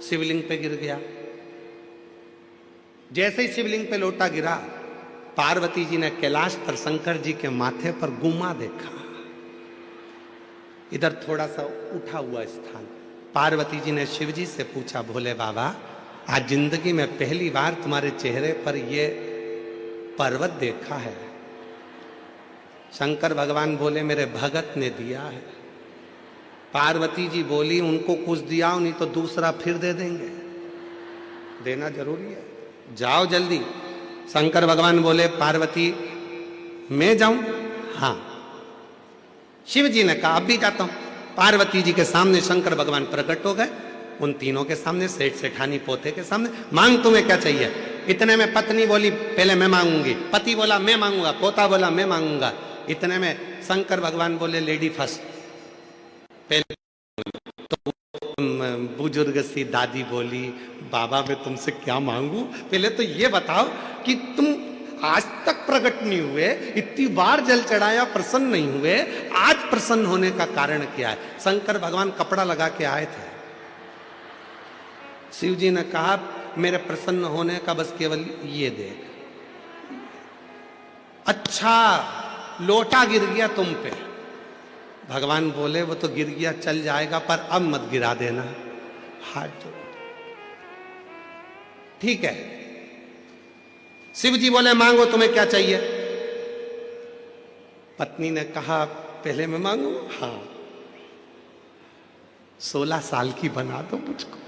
शिवलिंग पे गिर गया। जैसे ही शिवलिंग पे लोटा गिरा, पार्वती जी ने कैलाश पर शंकर जी के माथे पर गुम्मा देखा, इधर थोड़ा सा उठा हुआ स्थान। पार्वती जी ने शिव जी से पूछा, भोले बाबा आज जिंदगी में पहली बार तुम्हारे चेहरे पर ये पर्वत देखा है। शंकर भगवान बोले, मेरे भगत ने दिया है। पार्वती जी बोली, उनको कुछ दिया नहीं तो दूसरा फिर दे देंगे, देना जरूरी है, जाओ जल्दी। शंकर भगवान बोले, पार्वती मैं जाऊं? हाँ। शिव जी ने कहा, अब भी जाता हूं। पार्वती जी के सामने शंकर भगवान प्रकट हो गए, उन तीनों के सामने, सेठ सेठानी पोते के सामने। मांग तुम्हें क्या चाहिए? इतने में पत्नी बोली, पहले मैं मांगूंगी। पति बोला मैं मांगूंगा। पोता बोला मैं मांगूंगा। इतने में शंकर भगवान बोले, लेडी फर्स्ट, पहले। तो बुजुर्ग सी दादी बोली, बाबा मैं तुमसे क्या मांगू, पहले तो ये बताओ कि तुम आज तक प्रकट नहीं हुए, इतनी बार जल चढ़ाया प्रसन्न नहीं हुए, आज प्रसन्न होने का कारण क्या है? शंकर भगवान कपड़ा लगा के आए थे। शिव जी ने कहा मेरे प्रसन्न होने का बस केवल ये देख। अच्छा लोटा गिर गया तुम पे, भगवान बोले वो तो गिर गया चल जाएगा, पर अब मत गिरा देना, हाथ जोड़। ठीक है, शिव जी बोले मांगो तुम्हें क्या चाहिए। पत्नी ने कहा पहले मैं मांगू, हाँ 16 साल की बना दो मुझको।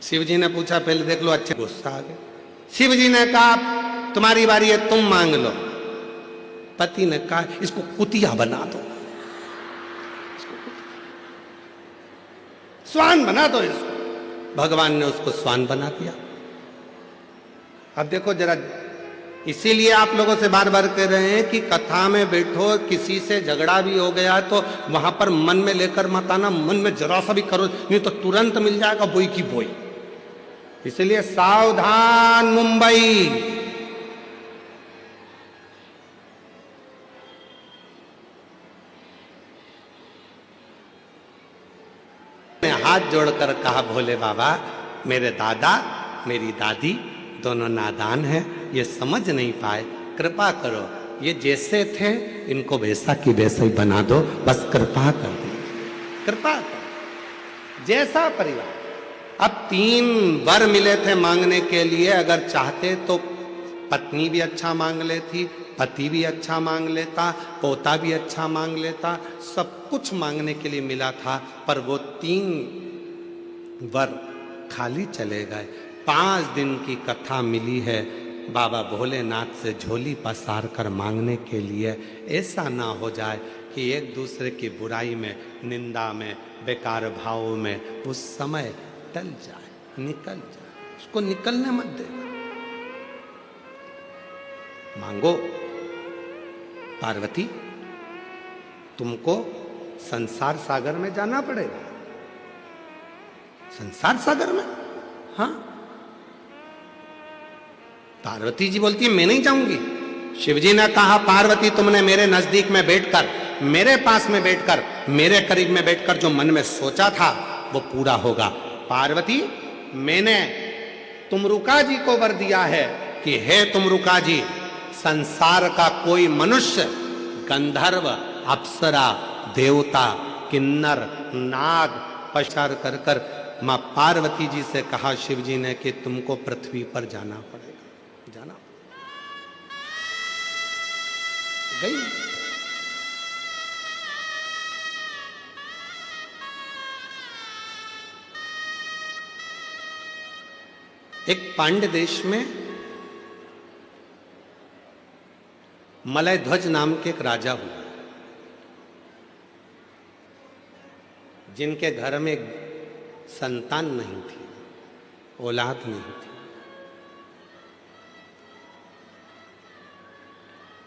शिव जी ने पूछा पहले देख लो, अच्छे गुस्सा आ गया। शिव जी ने कहा तुम्हारी बारी है, तुम मांग लो। पति ने कहा इसको कुतिया बना दो, स्वान बना दो इसको। भगवान ने उसको स्वान बना दिया। अब देखो जरा, इसीलिए आप लोगों से बार बार कह रहे हैं कि कथा में बैठो, किसी से झगड़ा भी हो गया तो वहां पर मन में लेकर मत आना, मन में जरा सा भी करो नहीं तो तुरंत मिल जाएगा बोई की बोई। इसलिए सावधान मुंबई। ने हाथ जोड़कर कहा भोले बाबा मेरे दादा मेरी दादी दोनों नादान हैं, ये समझ नहीं पाए, कृपा करो, ये जैसे थे इनको वैसा की वैसा ही बना दो, बस कृपा कर दो, कृपा कर। जैसा परिवार। अब 3 वर मिले थे मांगने के लिए, अगर चाहते तो पत्नी भी अच्छा मांग लेती, पति भी अच्छा मांग लेता, पोता भी अच्छा मांग लेता, सब कुछ मांगने के लिए मिला था, पर वो 3 वर खाली चले गए। 5 दिन की कथा मिली है बाबा भोलेनाथ से झोली पसार कर मांगने के लिए। ऐसा ना हो जाए कि एक दूसरे की बुराई में, निंदा में, बेकार भाव में उस समय टल जाए, निकल जाए, उसको निकलने मत देना। मांगो पार्वती, तुमको संसार सागर में जाना पड़ेगा। संसार सागर में? हाँ। पार्वती जी बोलती है मैं नहीं जाऊंगी। शिवजी ने कहा पार्वती तुमने मेरे नजदीक में बैठकर, मेरे पास में बैठकर, मेरे करीब में बैठकर जो मन में सोचा था वो पूरा होगा। पार्वती मैंने तुमरुका जी को वर दिया है कि हे तुमरुका जी, संसार का कोई मनुष्य, गंधर्व, अप्सरा, देवता, किन्नर, नाग पसार कर कर मां पार्वती जी से कहा शिव जी ने कि तुमको पृथ्वी पर जाना पड़ेगा, जाना गई। एक पांड्य देश में मलय ध्वज नाम के एक राजा हुआ, जिनके घर में संतान नहीं थी, औलाद नहीं थी।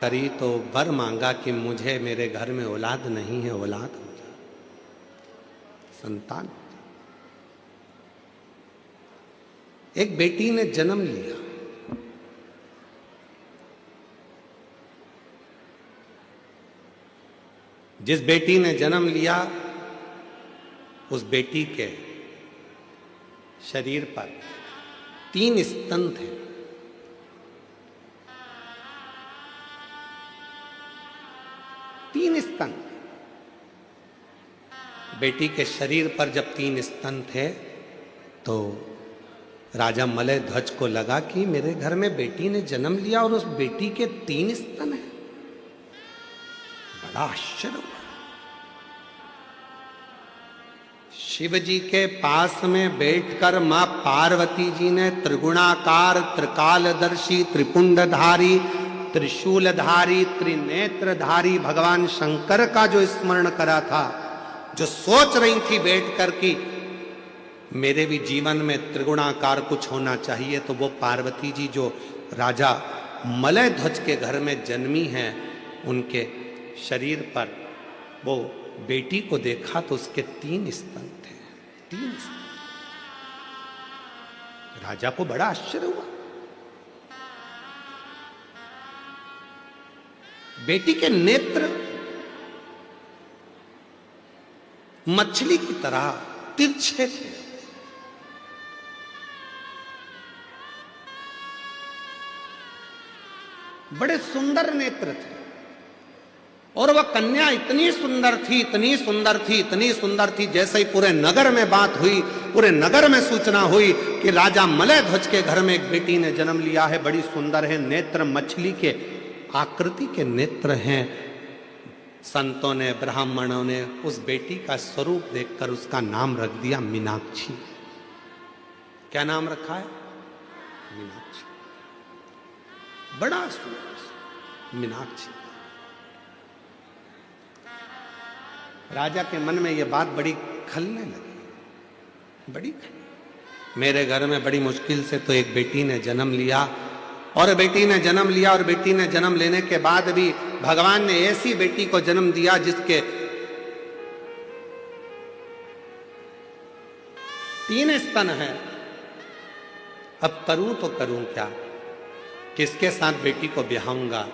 करी तो वर मांगा कि मुझे मेरे घर में औलाद नहीं है, औलाद हो जाए, संतान। एक बेटी ने जन्म लिया। जिस बेटी ने जन्म लिया उस बेटी के शरीर पर 3 स्तन थे। तीन स्तन। बेटी के शरीर पर जब 3 स्तन थे तो राजा मलय ध्वज को लगा कि मेरे घर में बेटी ने जन्म लिया और उस बेटी के 3 स्तन हैं। बड़ा आश्चर्य हुआ। शिव जी के पास में बैठकर मां पार्वती जी ने त्रिगुणाकार, त्रिकालदर्शी, त्रिपुंडधारी, त्रिशूलधारी, त्रिनेत्रधारी भगवान शंकर का जो स्मरण करा था, जो सोच रही थी बैठकर कि मेरे भी जीवन में त्रिगुणाकार कुछ होना चाहिए, तो वो पार्वती जी जो राजा मलय ध्वज के घर में जन्मी हैं, उनके शरीर पर वो बेटी को देखा तो उसके 3 स्तन थे, 3 स्तन। राजा को बड़ा आश्चर्य हुआ। बेटी के नेत्र मछली की तरह तिरछे थे। बड़े सुंदर नेत्र थे। और वह कन्या इतनी सुंदर थी, इतनी सुंदर थी, इतनी सुंदर थी, जैसे ही पूरे नगर में बात हुई, पूरे नगर में सूचना हुई कि राजा मलय ध्वज के घर में एक बेटी ने जन्म लिया है, बड़ी सुंदर है, नेत्र मछली के आकृति के नेत्र हैं। संतों ने, ब्राह्मणों ने उस बेटी का स्वरूप देखकर उसका नाम रख दिया मीनाक्षी। क्या नाम रखा है? मीनाक्षी। बड़ा सुंदर मीनाक्षी। राजा के मन में यह बात बड़ी खलने लगी, बड़ी खलने। मेरे घर में बड़ी मुश्किल से तो एक बेटी ने जन्म लिया, और बेटी ने जन्म लिया, और बेटी ने जन्म लेने के बाद भी भगवान ने ऐसी बेटी को जन्म दिया जिसके 3 स्तन है। अब करूं तो करूं क्या? किसके साथ बेटी को ब्याहूंगा?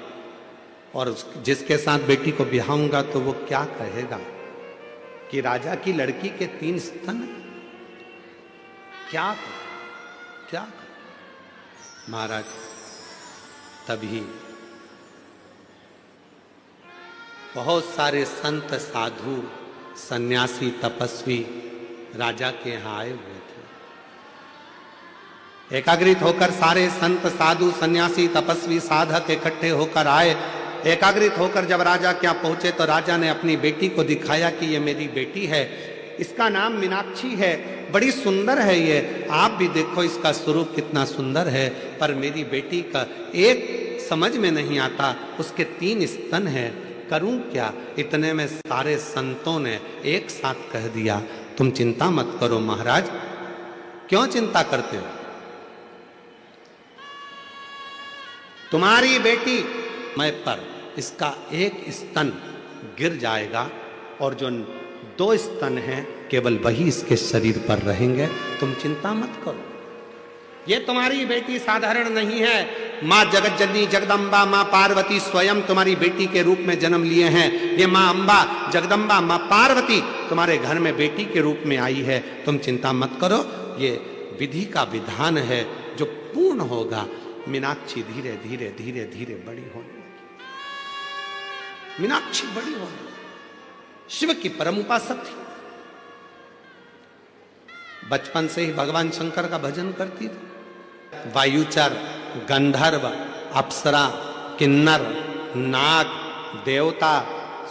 और जिसके साथ बेटी को ब्याहूंगा तो वो क्या कहेगा कि राजा की लड़की के 3 स्तन? क्या क्या? महाराज, तभी बहुत सारे संत, साधु, सन्यासी, तपस्वी राजा के यहां आए हुए थे। एकाग्रित होकर सारे संत, साधु, सन्यासी, तपस्वी, साधक इकट्ठे होकर आए। एकाग्रित होकर जब राजा क्या पहुंचे तो राजा ने अपनी बेटी को दिखाया कि ये मेरी बेटी है, इसका नाम मीनाक्षी है, बड़ी सुंदर है ये, आप भी देखो इसका स्वरूप कितना सुंदर है, पर मेरी बेटी का एक समझ में नहीं आता, उसके 3 स्तन हैं, करूं क्या? इतने में सारे संतों ने एक साथ कह दिया, तुम चिंता मत करो महाराज। क्यों चिंता करते हो? तुम्हारी बेटी मैं पर इसका एक स्तन गिर जाएगा, और जो 2 स्तन हैं केवल वही इसके शरीर पर रहेंगे, तुम चिंता मत करो। ये तुम्हारी बेटी साधारण नहीं है, माँ जगत जननी जगदम्बा, माँ पार्वती स्वयं तुम्हारी बेटी के रूप में जन्म लिए हैं। ये माँ अम्बा, जगदम्बा, माँ पार्वती तुम्हारे घर में बेटी के रूप में आई है, तुम चिंता मत करो, ये विधि का विधान है जो पूर्ण होगा। मीनाक्षी धीरे धीरे धीरे धीरे बड़ी होने लगी। मीनाक्षी बड़ी होने लगी। शिव की परम उपासक थी, बचपन से ही भगवान शंकर का भजन करती थी। वायुचर, गंधर्व, अप्सरा, किन्नर, नाग, देवता,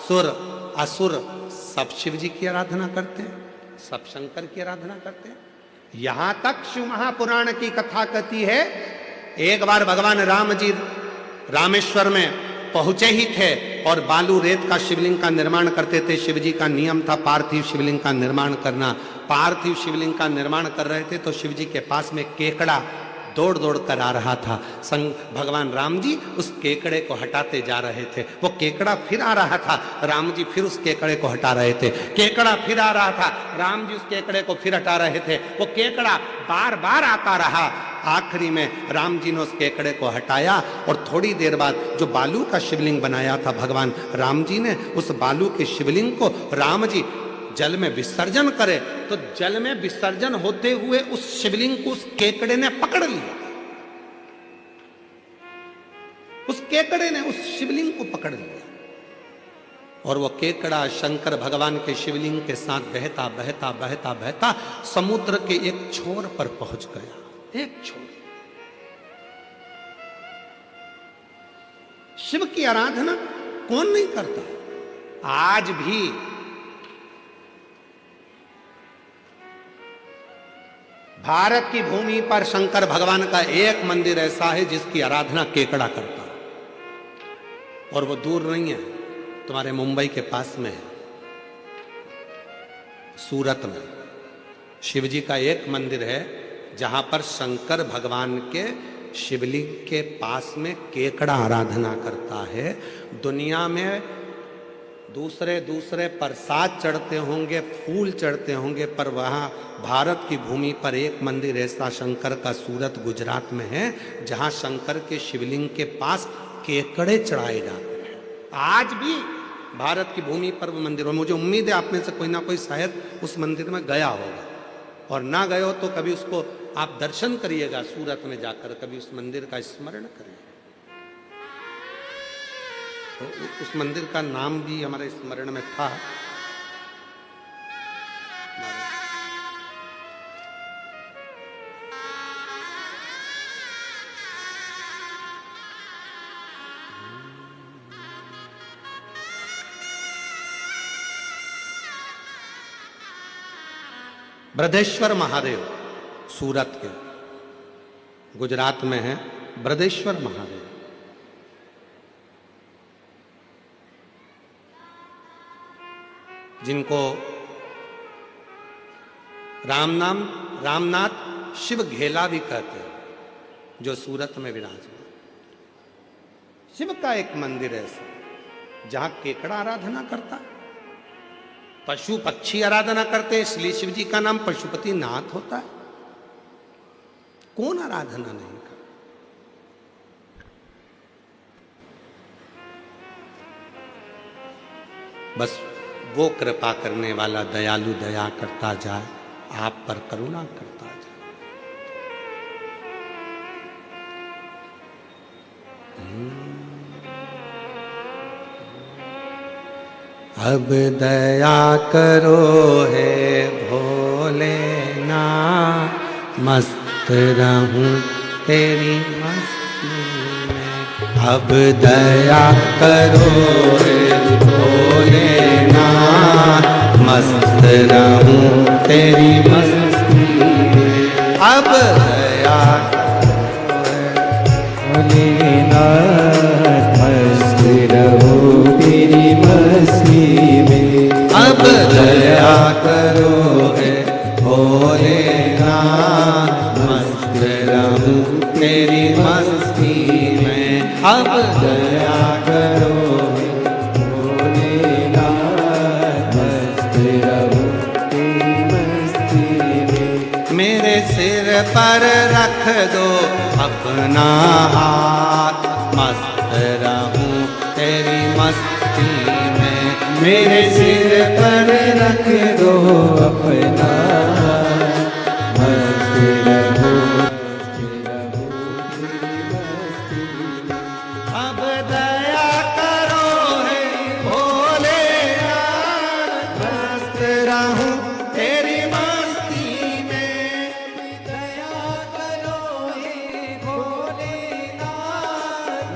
सुर, असुर सब शिव जी की आराधना करते हैं, सब शंकर की आराधना करते हैं। यहां तक शिव महापुराण की कथा कहती है, एक बार भगवान राम जी रामेश्वर में पहुंचे ही थे और बालू रेत का शिवलिंग का निर्माण करते थे। शिव जी का नियम था पार्थिव शिवलिंग का निर्माण करना। पार्थिव शिवलिंग का निर्माण कर रहे थे तो शिव जी के पास में केकड़ा दौड़ दौड़ कर आ रहा था। भगवान राम जी उस केकड़े को हटाते जा रहे थे, वो केकड़ा फिर आ रहा था, राम जी फिर उस केकड़े को हटा रहे थे। केकड़ा फिर आ रहा था, राम जी उस केकड़े को फिर हटा रहे थे। वो केकड़ा बार बार आता रहा। आखिरी में राम जी ने उस केकड़े को हटाया और थोड़ी देर बाद जो बालू का शिवलिंग बनाया था भगवान राम जी ने, उस बालू के शिवलिंग को राम जी जल में विसर्जन करे तो जल में विसर्जन होते हुए उस शिवलिंग को उस केकड़े ने पकड़ लिया। उस केकड़े ने उस शिवलिंग को पकड़ लिया और वो केकड़ा शंकर भगवान के शिवलिंग के साथ बहता बहता बहता बहता समुद्र के एक छोर पर पहुंच गया। एक छोर। शिव की आराधना कौन नहीं करता? आज भी भारत की भूमि पर शंकर भगवान का एक मंदिर ऐसा है जिसकी आराधना केकड़ा करता है, और वो दूर नहीं है, तुम्हारे मुंबई के पास में है, सूरत में शिव जी का एक मंदिर है जहां पर शंकर भगवान के शिवलिंग के पास में केकड़ा आराधना करता है। दुनिया में दूसरे दूसरे प्रसाद चढ़ते होंगे, फूल चढ़ते होंगे, पर वहाँ भारत की भूमि पर एक मंदिर ऐसा शंकर का सूरत गुजरात में है जहाँ शंकर के शिवलिंग के पास केकड़े चढ़ाए जाते हैं। आज भी भारत की भूमि पर वो मंदिर, और मुझे उम्मीद है आप में से कोई ना कोई शायद उस मंदिर में गया होगा, और ना गए हो तो कभी उसको आप दर्शन करिएगा, सूरत में जाकर कभी उस मंदिर का स्मरण करिए। तो उस मंदिर का नाम भी हमारे स्मरण में था। ब्रजेश्वर महादेव सूरत के, गुजरात में है ब्रजेश्वर महादेव। जिनको रामनाथ शिव घेला भी कहते हैं, जो सूरत में विराजमान। शिव का एक मंदिर है ऐसा जहां केकड़ा आराधना करता, पशु पक्षी आराधना करते हैं, इसलिए शिव जी का नाम पशुपति नाथ होता है। कौन आराधना नहीं करता? बस वो कृपा करने वाला दयालु दया करता जाए, आप पर करुणा करता जाए। अब दया करो है भोलेनाथ, मस्त रहूं तेरी मस्ती में। अब दया करो है भोलेनाथ, मस्त रहूं तेरी मस्ती में। अब दया भोलेनाथ, मस्त रहूं तेरी मस्ती में। अब दया करो है भोलेनाथ, मस्त रहूं तेरी मस्ती में। अब दया करो है भोलेनाथ, मस्त रहूं तेरी मस्ती में। मेरे सिर पर रख दो अपना हाथ, मस्त रहूं तेरी मस्ती में। मेरे सिर पर रख दो अपना हाथ, मस्त रहूं तेरी मस्ती में। अब दया करो है भोलेनाथ, मस्त रहूं तेरी मस्ती में। दया करो हे भोलेनाथ,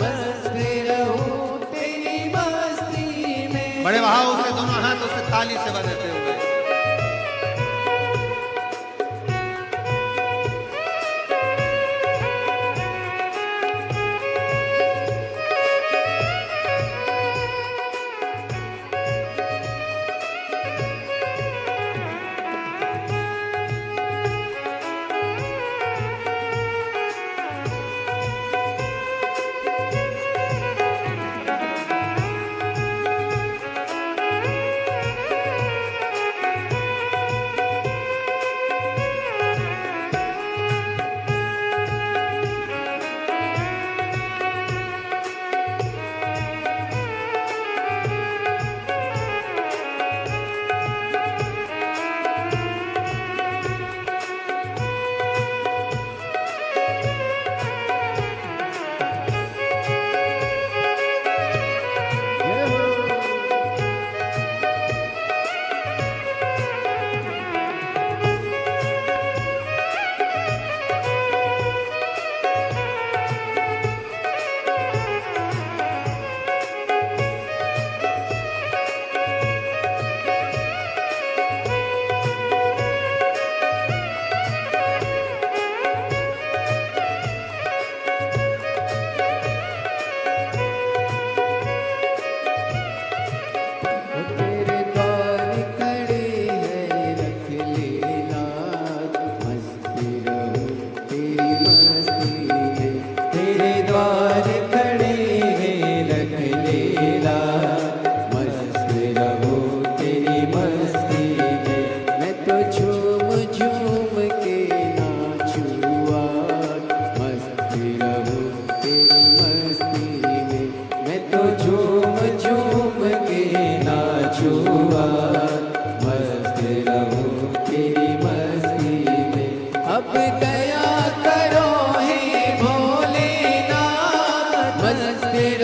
मस्त रहूं तेरी मस्ती में। बड़े भाव से दोनों हाथों से ताली से बजाते हुए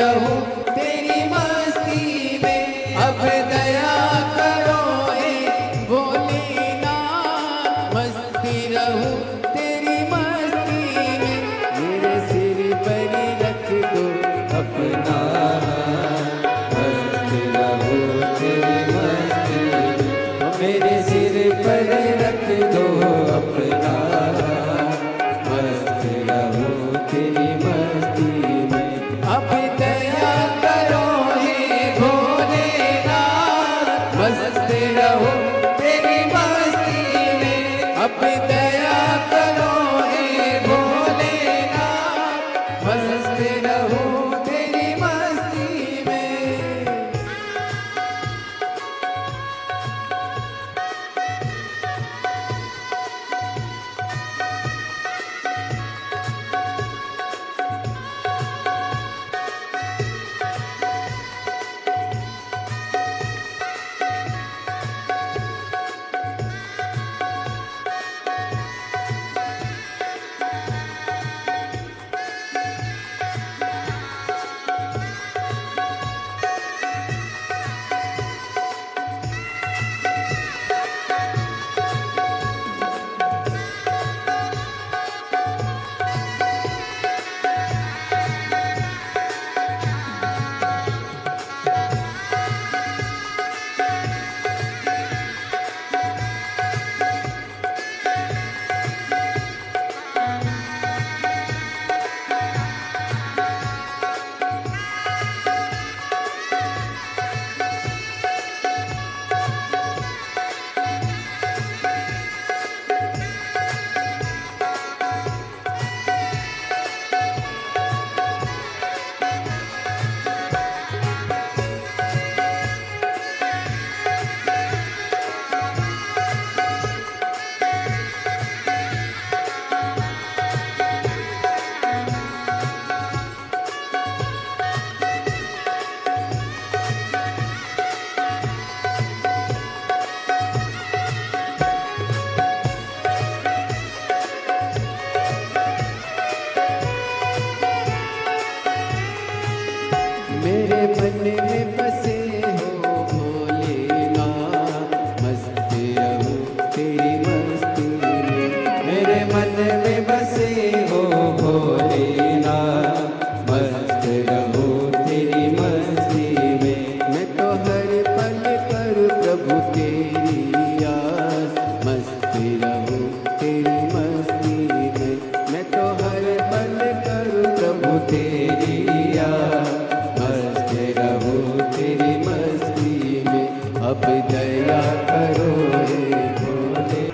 रहूं तेरी मस्ती में। अब दया करो हे भोलेनाथ, मस्ती रहूं तेरी मस्ती में। मेरे सिर पर रख दो अपना हाथ, मस्ती रहूं तेरी मस्ती में। मेरे सिर पर रख दो अपना हाथ, मस्ती रहूं तेरी मस्ती में। अब दया करो हे भोलेनाथ, मस्ती रहूं तेरी मस्ती में। अब दया करो हे भोलेनाथ, मस्ती रहूं तेरी मस्ती में। मेरे मन में बसे हो भोलेनाथ, मस्ती रहूं तेरी मस्ती में। मेरे मन में बसे हो भोलेनाथ, मस्ती रहूं तेरी मस्ती में। मैं तो हर पल करूं प्रभु तेरी आस, मस्ती रहूं तेरी मस्ती में। मैं तो हर पल करूं प्रभु तेरी आस, मस्ती रहूं तेरी मस्ती में। अब दया करो हे भोले।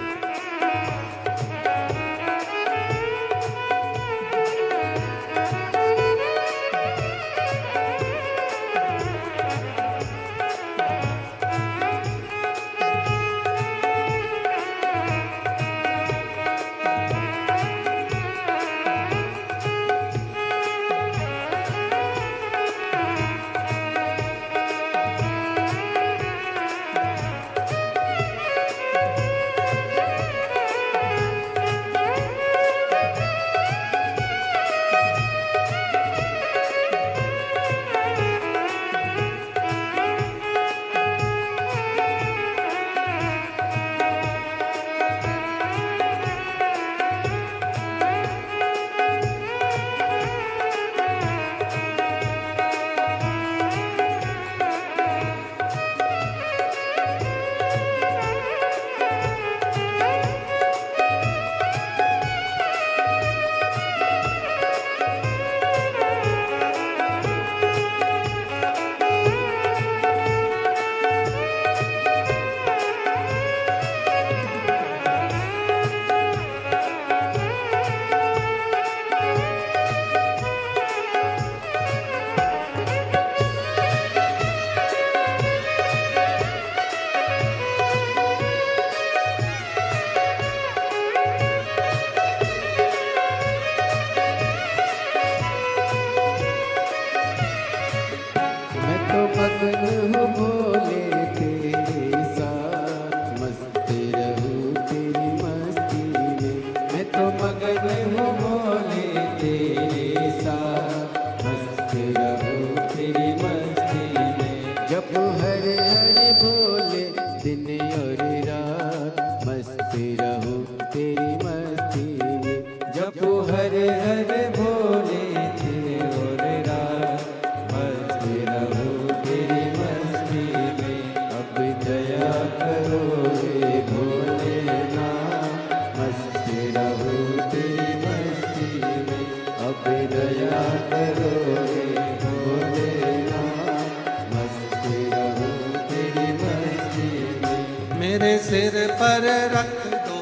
अब दया करो रे भोलेनाथ, मस्त रहूं तेरी मस्ती में। मेरे सिर पर रख दो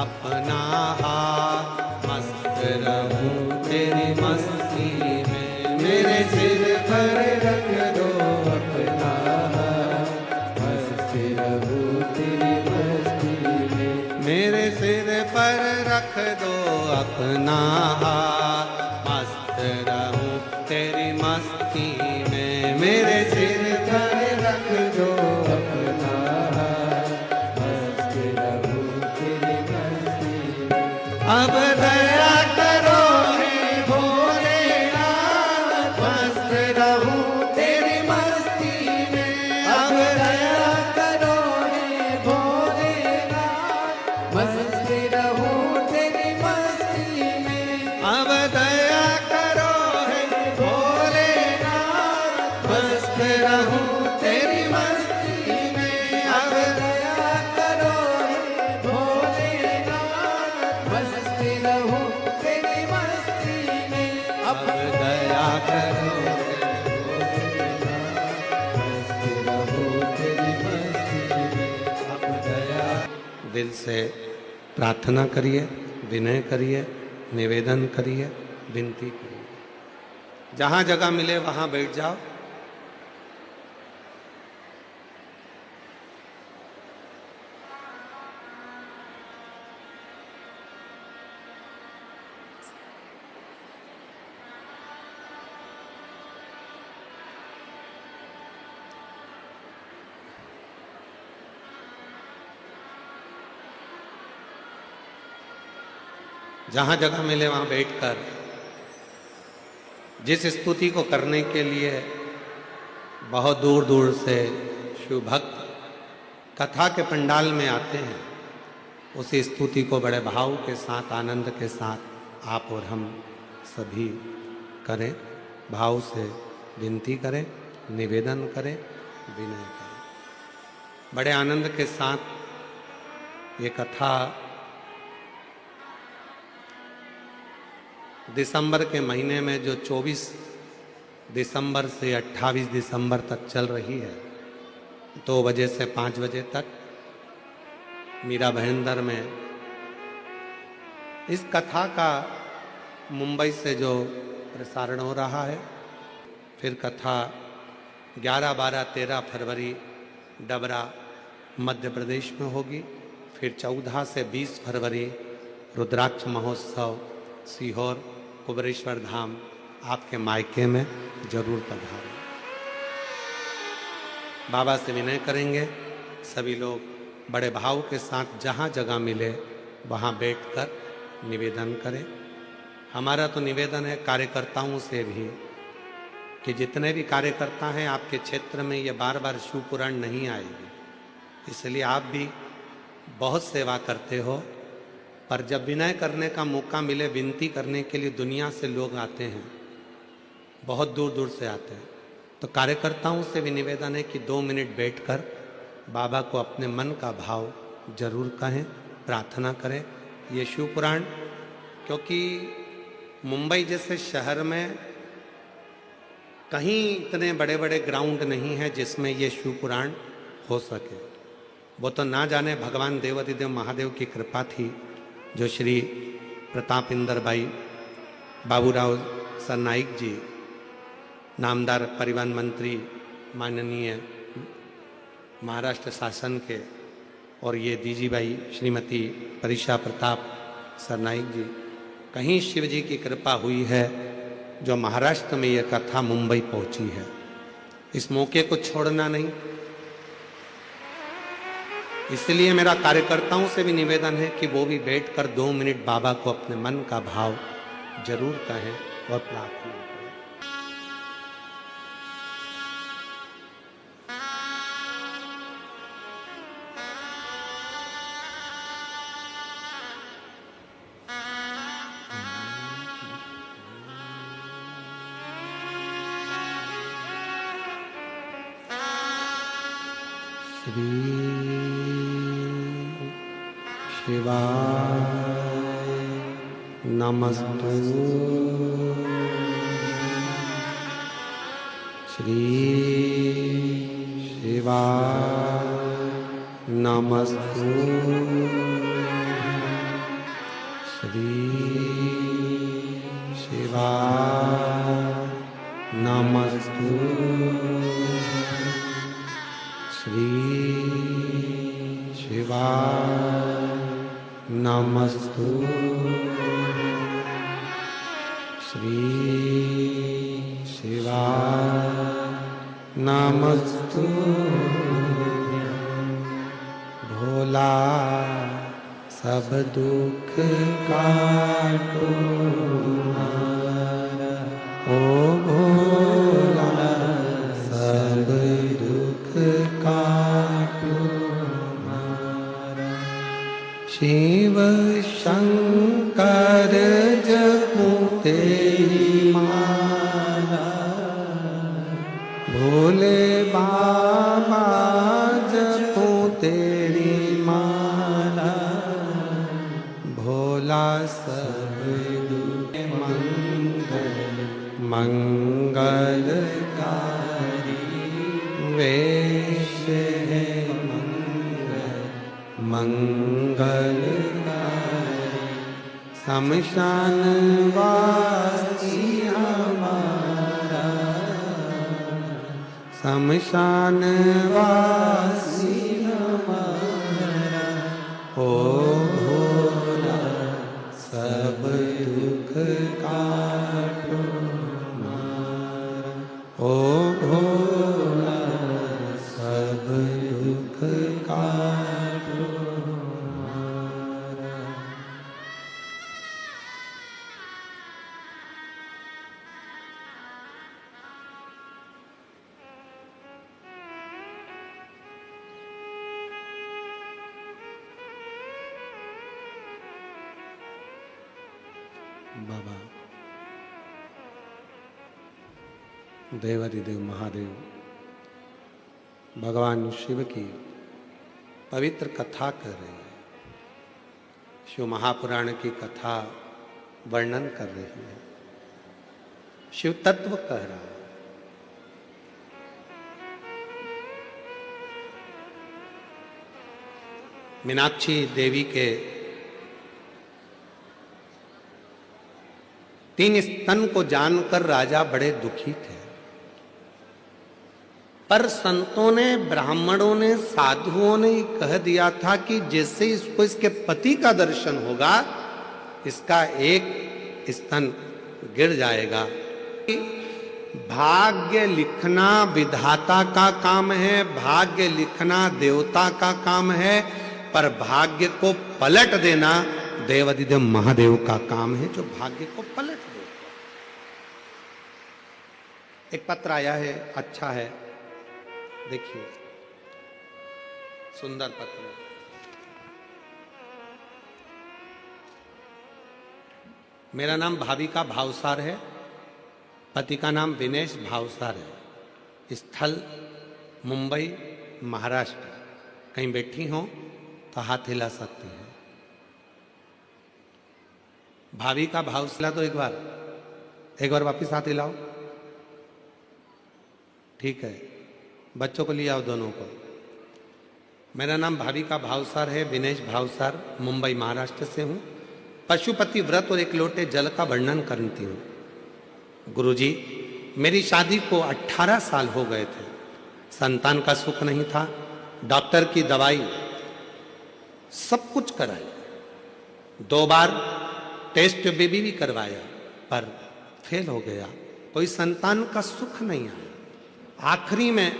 अपना हाथ, मस्त रहूं तेरी मस्ती में। मेरे सिर पर रख दो अपना हाथ, मस्त रहूं तेरी मस्ती में। मेरे सिर पर रख दो अपना हाथ, मस्त रहूं तेरी मस्ती में। मेरे सिर पर रख दो अपना हाथ, मस्त रहूं तेरी मस्ती में। अब दया करो हे भोलेनाथ, मस्त रहूं तेरी मस्ती में। अब दया करो हे भोलेनाथ, मस्त रहूं तेरी मस्ती में। अब दया करो हे भोलेनाथ, मस्त रहूं तेरी मस्ती में। अब दया करो हे भोलेनाथ, मस्त रहूं तेरी मस्ती में। अब दया करो मस्त रहूं तेरी मस्ती में। अब दया। दिल से प्रार्थना करिए, विनय करिए, निवेदन करिए, विनती करिए। जहां जगह मिले वहां बैठ जाओ। जहां जगह मिले वहां बैठकर जिस स्तुति को करने के लिए बहुत दूर दूर से शिव भक्त कथा के पंडाल में आते हैं, उसी स्तुति को बड़े भाव के साथ, आनंद के साथ आप और हम सभी करें, भाव से विनती करें, निवेदन करें, विनय करें। बड़े आनंद के साथ ये कथा दिसंबर के महीने में जो 24 दिसंबर से 28 दिसंबर तक चल रही है, 2 बजे से 5 बजे तक मीरा भाईंदर में, इस कथा का मुंबई से जो प्रसारण हो रहा है, फिर कथा 11, 12, 13 फरवरी डबरा मध्य प्रदेश में होगी। फिर 14 से 20 फरवरी रुद्राक्ष महोत्सव सीहोर कुबरेश्वर धाम आपके मायके में जरूर पधारें। बाबा से विनय करेंगे, सभी लोग बड़े भाव के साथ जहाँ जगह मिले वहाँ बैठकर निवेदन करें। हमारा तो निवेदन है कार्यकर्ताओं से भी कि जितने भी कार्यकर्ता हैं आपके क्षेत्र में, ये बार बार शिव पुराण नहीं आएगी, इसलिए आप भी बहुत सेवा करते हो, पर जब विनय करने का मौका मिले, विनती करने के लिए दुनिया से लोग आते हैं, बहुत दूर दूर से आते हैं, तो कार्यकर्ताओं से भी निवेदन है कि 2 मिनट बैठकर बाबा को अपने मन का भाव जरूर कहें, प्रार्थना करें। ये शिव पुराण, क्योंकि मुंबई जैसे शहर में कहीं इतने बड़े बड़े ग्राउंड नहीं है जिसमें ये शिव पुराण हो सके। वो तो ना जाने भगवान देवाधिदेव महादेव की कृपा थी, जो श्री प्रताप इंदर भाई बाबूराव सरनाइक जी, नामदार परिवहन मंत्री माननीय महाराष्ट्र शासन के, और ये दीजी भाई श्रीमती परिशा प्रताप सरनाइक जी, कहीं शिव जी की कृपा हुई है जो महाराष्ट्र में यह कथा मुंबई पहुंची है। इस मौके को छोड़ना नहीं, इसलिए मेरा कार्यकर्ताओं से भी निवेदन है कि वो भी बैठकर 2 मिनट बाबा को अपने मन का भाव जरूर कहें और प्रार्थना करें। श्री शिवाय नमस्तु। श्री शिवाय नमस्तुभ्यं। श्री शिवाय नमस्तुभ्यं। श्री शिवाय नमस्तुभ्यं। श्री शिवाय नमस्तुभ्यं। भोला सब दुख काटो हमारा, ओ भोला सब दुख काटो हमारा। शिव शंकर जपूं तेरी माला, भोले बाबा जपूं तेरी माला। भोला सब दुख मंगल मंगलकारी, वेश है मंगल मंगलकारी। शमशान वासी हमारा, शमशान वासी हमारा। ओ भोला सब दुख काटो हमारा, ओ भोला सब दुख काटो हमारा। बाबा देवाधिदेव महादेव भगवान शिव की पवित्र कथा कर रहे हैं। शिव महापुराण की कथा वर्णन कर रही है, शिव तत्व कह रहा है। मीनाक्षी देवी के 3 स्तन को जानकर राजा बड़े दुखी थे, पर संतों ने, ब्राह्मणों ने, साधुओं ने कह दिया था कि जैसे इसको इसके पति का दर्शन होगा, इसका एक स्तन गिर जाएगा। भाग्य लिखना विधाता का काम है, भाग्य लिखना देवता का काम है, पर भाग्य को पलट देना देवाधिदेव महादेव का काम है, जो भाग्य को पलट दे। एक पत्र आया है, अच्छा है, देखिए, सुंदर पत्र है। मेरा नाम भाविका भावसार है, पति का नाम विनेश भावसार है। स्थल मुंबई महाराष्ट्र। कहीं बैठी हो तो हाथ हिला सकती हैं। भाविका भावसार तो एक बार वापिस हाथ हिलाओ। ठीक है, बच्चों को ले आओ, दोनों को। मेरा नाम भाविका भावसार है, विनेश भावसार, मुंबई महाराष्ट्र से हूँ। पशुपति व्रत और 1 लोटे जल का वर्णन करती हूँ। गुरुजी, मेरी शादी को 18 साल हो गए थे, संतान का सुख नहीं था, डॉक्टर की दवाई सब कुछ कराई, 2 बार टेस्ट बेबी भी करवाया, पर फेल हो गया, कोई संतान का सुख नहीं आया। आखिरी में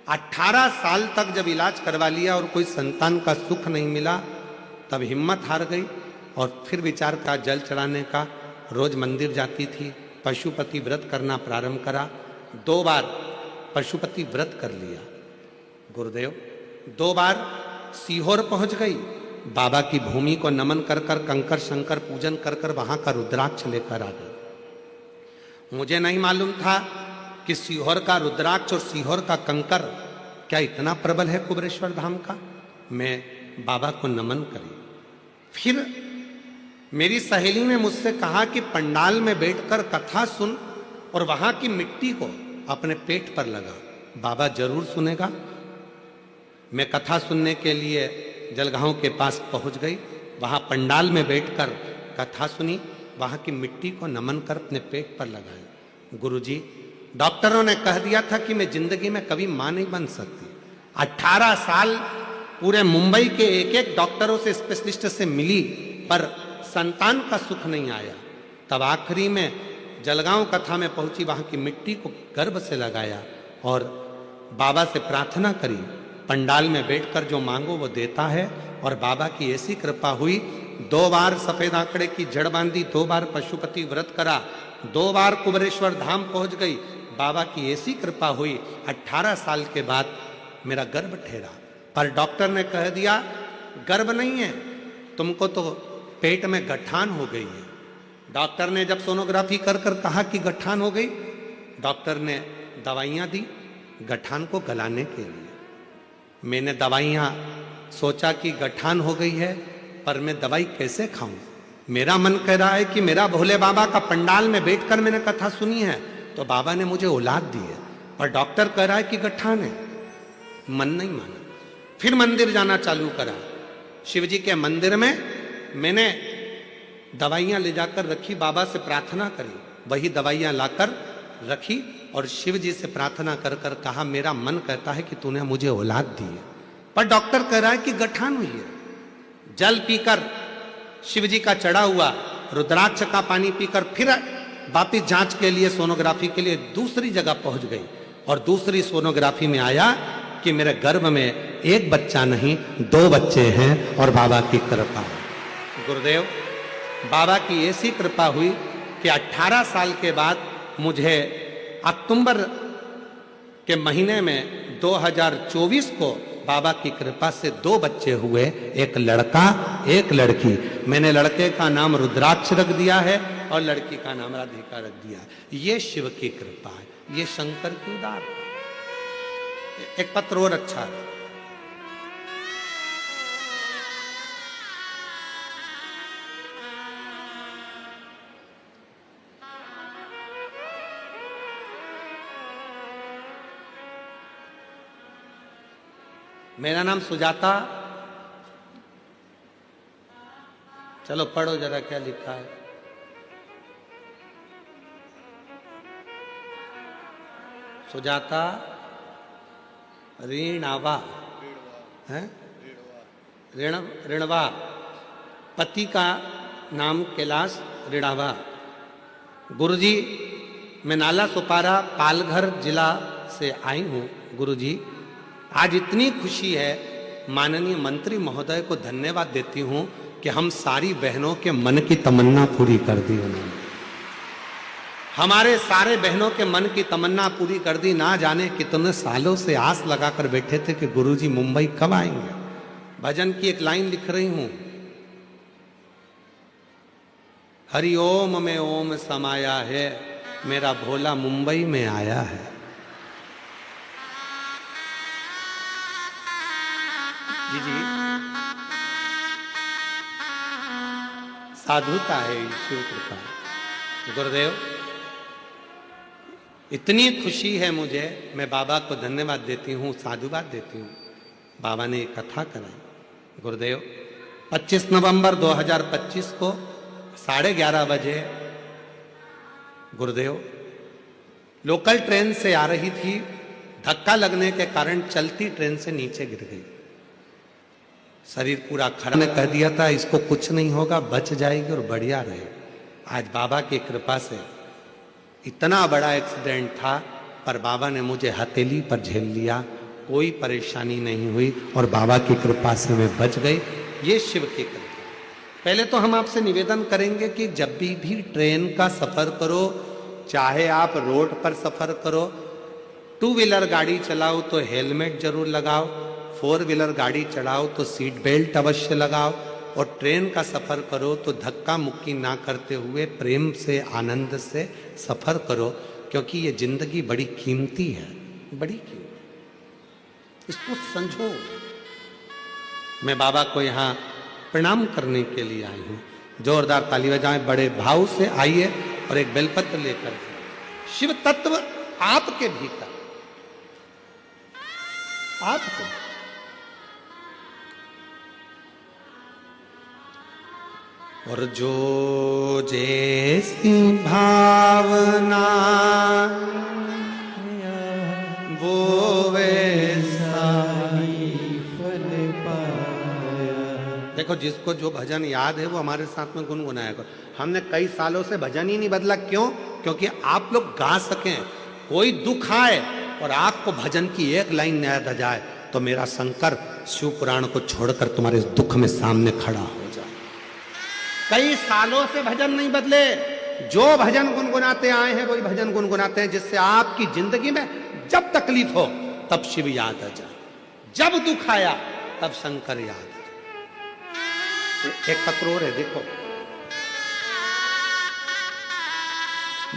18 साल तक जब इलाज करवा लिया और कोई संतान का सुख नहीं मिला, तब हिम्मत हार गई और फिर विचार का जल चढ़ाने का। रोज मंदिर जाती थी, पशुपति व्रत करना प्रारंभ करा, 2 बार पशुपति व्रत कर लिया। गुरुदेव 2 बार सीहोर पहुंच गई, बाबा की भूमि को नमन कर कर, कंकर शंकर पूजन कर कर वहां का रुद्राक्ष लेकर आ गई। मुझे नहीं मालूम था कि सीहोर का रुद्राक्ष और सीहोर का कंकर क्या इतना प्रबल है कुबेरेश्वर धाम का। मैं बाबा को नमन करी। फिर मेरी सहेली ने मुझसे कहा कि पंडाल में बैठकर कथा सुन और वहां की मिट्टी को अपने पेट पर लगा। बाबा जरूर सुनेगा। मैं कथा सुनने के लिए जलगांव के पास पहुंच गई। वहां पंडाल में बैठकर कथा सुनी, वहां की मिट्टी को नमन कर अपने पेट पर लगाया। गुरुजी, डॉक्टरों ने कह दिया था कि मैं जिंदगी में कभी मां नहीं बन सकती। 18 साल पूरे मुंबई के एक एक डॉक्टरों से, स्पेशलिस्ट से मिली, पर संतान का सुख नहीं आया। तब आखिरी में जलगांव कथा में पहुंची, वहां की मिट्टी को गर्भ से लगाया और बाबा से प्रार्थना करी। पंडाल में बैठकर जो मांगो वो देता है। और बाबा की ऐसी कृपा हुई, 2 बार सफेद आंकड़े की जड़ बांधी, 2 बार पशुपति व्रत करा, 2 बार कुबेरेश्वर धाम पहुंच गई। बाबा की ऐसी कृपा हुई, 18 साल के बाद मेरा गर्भ ठहरा। पर डॉक्टर ने कह दिया गर्भ नहीं है, तुमको तो पेट में गठान हो गई है। डॉक्टर ने जब सोनोग्राफी कर कर कहा कि गठान हो गई, डॉक्टर ने दवाइयां दी गठान को गलाने के लिए। मैंने दवाइयां सोचा कि गठान हो गई है, पर मैं दवाई कैसे खाऊं। मेरा मन कह रहा है कि मेरा भोले बाबा का पंडाल में बैठकर मैंने कथा सुनी है तो बाबा ने मुझे औलाद दी है, पर डॉक्टर कह रहा है कि गठान है। मन नहीं माना। फिर मंदिर जाना चालू करा। शिवजी के मंदिर में मैंने दवाइयां ले जाकर रखी, बाबा से प्रार्थना करी, वही दवाइयां लाकर रखी और शिव जी से प्रार्थना कर कर कहा मेरा मन कहता है कि तूने मुझे औलाद दी है, पर डॉक्टर कह रहा है कि गठान हुई है। जल पीकर शिव जी का चढ़ा हुआ रुद्राक्ष का पानी पीकर फिर वापिस जांच के लिए, सोनोग्राफी के लिए दूसरी जगह पहुंच गई और दूसरी सोनोग्राफी में आया कि मेरे गर्भ में एक बच्चा नहीं 2 बच्चे हैं और बाबा की कृपा है। गुरुदेव, बाबा की ऐसी कृपा हुई कि 18 साल के बाद मुझे अक्टूबर के महीने में 2024 को बाबा की कृपा से 2 बच्चे हुए, एक लड़का एक लड़की। मैंने लड़के का नाम रुद्राक्ष रख दिया है और लड़की का नाम राधिका रख दिया है। ये शिव की कृपा है, ये शंकर की उदारता। एक पत्र और अच्छा है। मेरा नाम सुजाता। चलो पढ़ो जरा क्या लिखा है। सुजाता ऋणावा है, ऋणवा। पति का नाम कैलाश ऋणावा। गुरुजी, मैं नाला सुपारा पालघर जिला से आई हूँ। गुरुजी, आज इतनी खुशी है, माननीय मंत्री महोदय को धन्यवाद देती हूं कि हम सारी बहनों के मन की तमन्ना पूरी कर दी उन्होंने। हमारे सारे बहनों के मन की तमन्ना पूरी कर दी। ना जाने कितने सालों से आस लगाकर बैठे थे कि गुरुजी मुंबई कब आएंगे। भजन की एक लाइन लिख रही हूं, हरि ओम में ओम समाया है, मेरा भोला मुंबई में आया है। जी साधुता है ईश्वर कृपा। गुरुदेव, इतनी खुशी है मुझे, मैं बाबा को धन्यवाद देती हूँ, साधुवाद देती हूँ। बाबा ने एक कथा कराई। गुरुदेव, 25 नवंबर 2025 को 11:30 बजे गुरुदेव लोकल ट्रेन से आ रही थी, धक्का लगने के कारण चलती ट्रेन से नीचे गिर गई। शरीर पूरा खड़ा। ने कह दिया था इसको कुछ नहीं होगा, बच जाएगी और बढ़िया रहे। आज बाबा की कृपा से इतना बड़ा एक्सीडेंट था, पर बाबा ने मुझे हथेली पर झेल लिया, कोई परेशानी नहीं हुई और बाबा की कृपा से मैं बच गई। ये शिव की कृपा। पहले तो हम आपसे निवेदन करेंगे कि जब भी ट्रेन का सफर करो, चाहे आप रोड पर सफर करो, 2 व्हीलर गाड़ी चलाओ तो हेलमेट जरूर लगाओ, 4 व्हीलर गाड़ी चलाओ तो सीट बेल्ट अवश्य लगाओ, और ट्रेन का सफर करो तो धक्का मुक्की ना करते हुए प्रेम से आनंद से सफर करो, क्योंकि ये जिंदगी बड़ी कीमती है, बड़ी कीमती। इसको समझो। मैं बाबा को यहाँ प्रणाम करने के लिए आई हूँ। जोरदार ताली बजाएं, बड़े भाव से आइए और एक बेलपत्र लेकर। शिव तत्व आपके भीतर, आपको। और जो जैसी भावना वो वैसा ही फल पाया। देखो, जिसको जो भजन याद है वो हमारे साथ में गुनगुनाया करो। हमने कई सालों से भजन ही नहीं बदला। क्यों? क्योंकि आप लोग गा सकें। कोई दुख आए और आपको भजन की एक लाइन याद आ जाए तो मेरा शंकर शिव पुराण को छोड़कर तुम्हारे इस दुख में सामने खड़ा हो जाए। कई सालों से भजन नहीं बदले। जो भजन गुनगुनाते आए हैं वही भजन गुनगुनाते हैं, जिससे आपकी जिंदगी में जब तकलीफ हो तब शिव याद आ जाए, जब दुख आया तब शंकर याद आ जाए। एक पत्र और है, देखो।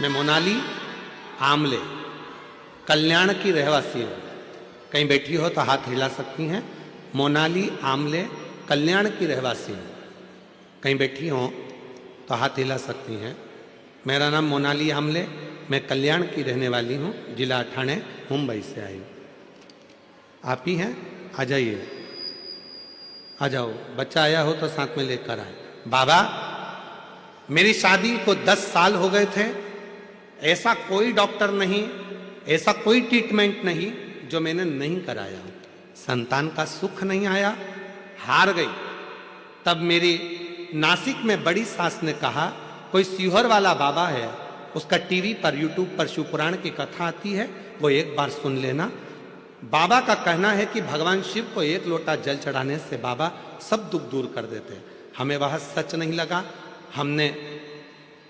मैं मोनाली आमले कल्याण की रहवासी हूं। कहीं बैठी हो तो हाथ हिला सकती हैं। मोनाली आमले कल्याण की रहवासी हूं। कहीं बैठी हो तो हाथ हिला सकती हैं। मेरा नाम मोनाली आमले, मैं कल्याण की रहने वाली हूँ, जिला ठाणे, मुंबई से आई हूँ। आप ही हैं? आ जाइए, आ जाओ। बच्चा आया हो तो साथ में लेकर आए। बाबा, मेरी शादी को 10 साल हो गए थे। ऐसा कोई डॉक्टर नहीं, ऐसा कोई ट्रीटमेंट नहीं जो मैंने नहीं कराया। संतान का सुख नहीं आया, हार गई। तब मेरी नासिक में बड़ी सास ने कहा, कोई सीहोर वाला बाबा है, उसका टीवी पर, यूट्यूब पर शिवपुराण की कथा आती है, वो एक बार सुन लेना। बाबा का कहना है कि भगवान शिव को एक लोटा जल चढ़ाने से बाबा सब दुख दूर कर देते हैं। हमें वह सच नहीं लगा, हमने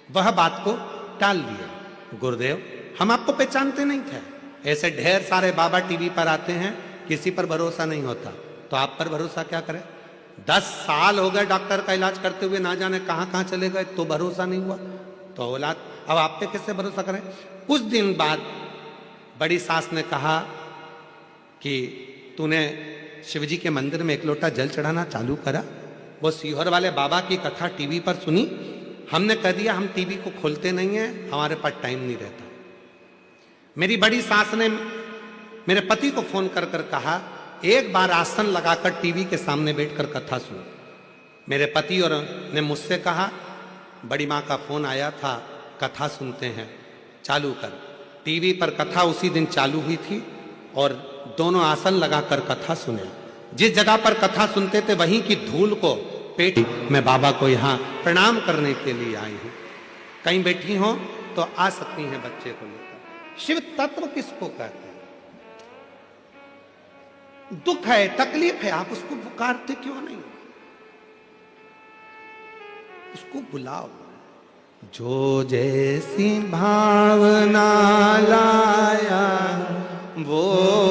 वह बात को टाल दिया। गुरुदेव, हम आपको पहचानते नहीं थे। ऐसे ढेर सारे बाबा टीवी पर आते हैं, किसी पर भरोसा नहीं होता, तो आप पर भरोसा क्या करें? 10 साल हो गए डॉक्टर का इलाज करते हुए, ना जाने कहां कहां चले गए, तो भरोसा नहीं हुआ। तो औलाद, अब आप पे कैसे भरोसा करें? कुछ दिन बाद बड़ी सास ने कहा कि तूने शिवजी के मंदिर में एक लोटा जल चढ़ाना चालू करा। वो सीहोर वाले बाबा की कथा टीवी पर सुनी। हमने कह दिया हम टीवी को खोलते नहीं हैं, हमारे पास टाइम नहीं रहता। मेरी बड़ी सास ने मेरे पति को फोन कर कर कहा, एक बार आसन लगाकर टीवी के सामने बैठकर कथा सुन। मेरे पति और ने मुझसे कहा, बड़ी माँ का फोन आया था, कथा सुनते हैं, चालू कर। टीवी पर कथा उसी दिन चालू हुई थी और दोनों आसन लगाकर कथा सुने। जिस जगह पर कथा सुनते थे वहीं की धूल को पेट, मैं बाबा को यहाँ प्रणाम करने के लिए आई हूँ। कहीं बैठी हो तो आ सकती हैं बच्चे को लेकर। शिव तत्व किसको कहते हैं? दुख है, तकलीफ है, आप उसको पुकारते क्यों नहीं? उसको बुलाओ। जो जैसी भावना लाया वो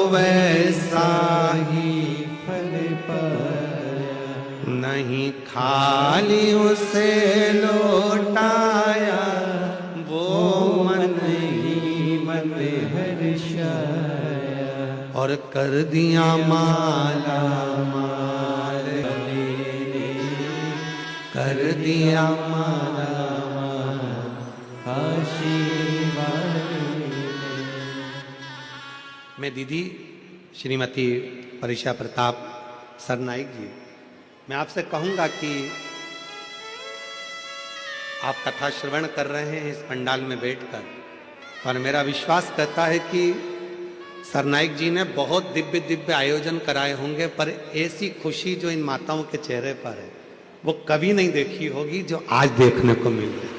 वैसा ही फल पाया। नहीं खाली उसे लौटाया, वो मन ही मन हर्षाया। और कर दिया माला माल, कर दिया माला आशीर्वाद। मैं दीदी श्रीमती परीक्षा प्रताप सरनाइक जी, मैं आपसे कहूंगा कि आप कथा श्रवण कर रहे हैं इस पंडाल में बैठकर, और मेरा विश्वास कहता है कि सरनाइक जी ने बहुत दिव्य दिव्य आयोजन कराए होंगे, पर ऐसी खुशी जो इन माताओं के चेहरे पर है वो कभी नहीं देखी होगी जो आज देखने को मिल रही है।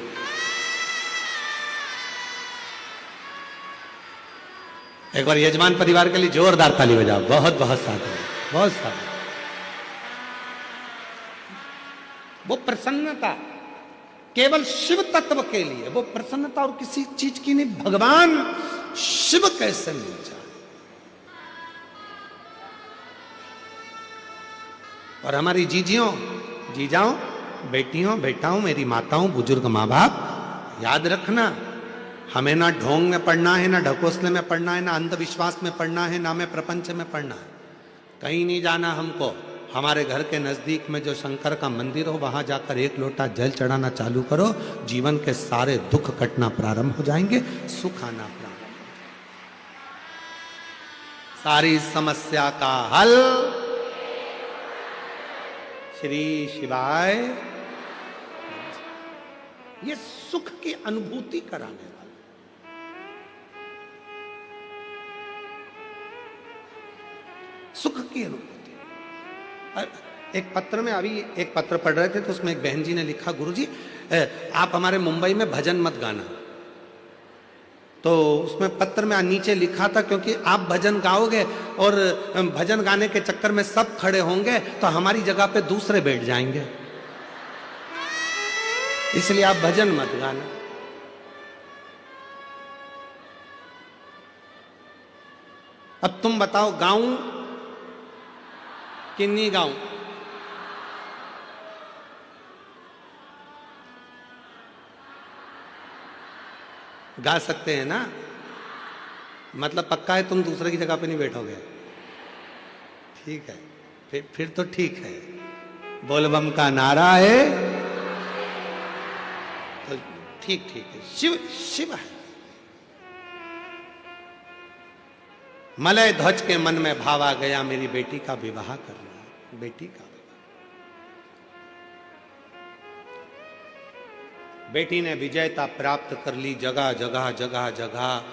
एक बार यजमान परिवार के लिए जोरदार ताली बजाओ। बहुत बहुत साधु, बहुत साधु। वो प्रसन्नता केवल शिव तत्व के लिए, वो प्रसन्नता और किसी चीज की नहीं। भगवान शिव कैसे मिल जाए। और हमारी जीजियों, जीजाओं, बेटियों, बेटाओं, मेरी माताओं, बुजुर्ग माँ बाप, याद रखना, हमें ना ढोंग में पढ़ना है, ना ढकोसले में पढ़ना है, ना अंधविश्वास में पढ़ना है, ना में प्रपंच में पढ़ना है। कहीं नहीं जाना हमको। हमारे घर के नजदीक में जो शंकर का मंदिर हो वहां जाकर एक लोटा जल चढ़ाना चालू करो, जीवन के सारे दुख कटना प्रारंभ हो जाएंगे, सुख आना प्रारंभ। सारी समस्या का हल श्री शिवाय। ये सुख की अनुभूति कराने वाला, सुख की अनुभूति। एक पत्र में अभी एक पत्र पढ़ रहे थे तो उसमें एक बहन जी ने लिखा, गुरुजी आप हमारे मुंबई में भजन मत गाना। तो उसमें पत्र में नीचे लिखा था क्योंकि आप भजन गाओगे और भजन गाने के चक्कर में सब खड़े होंगे तो हमारी जगह पे दूसरे बैठ जाएंगे, इसलिए आप भजन मत गाना। अब तुम बताओ गाऊं कि नहीं गाऊं? गा सकते हैं ना? मतलब पक्का है तुम दूसरे की जगह पे नहीं बैठोगे? ठीक है, फिर तो ठीक है। बोलबम का नारा है तो ठीक ठीक है। शिव शिव है। मलय ध्वज के मन में भाव आ गया, मेरी बेटी का विवाह करना है, बेटी का। बेटी ने विजयता प्राप्त कर ली, जगह जगह जगह जगह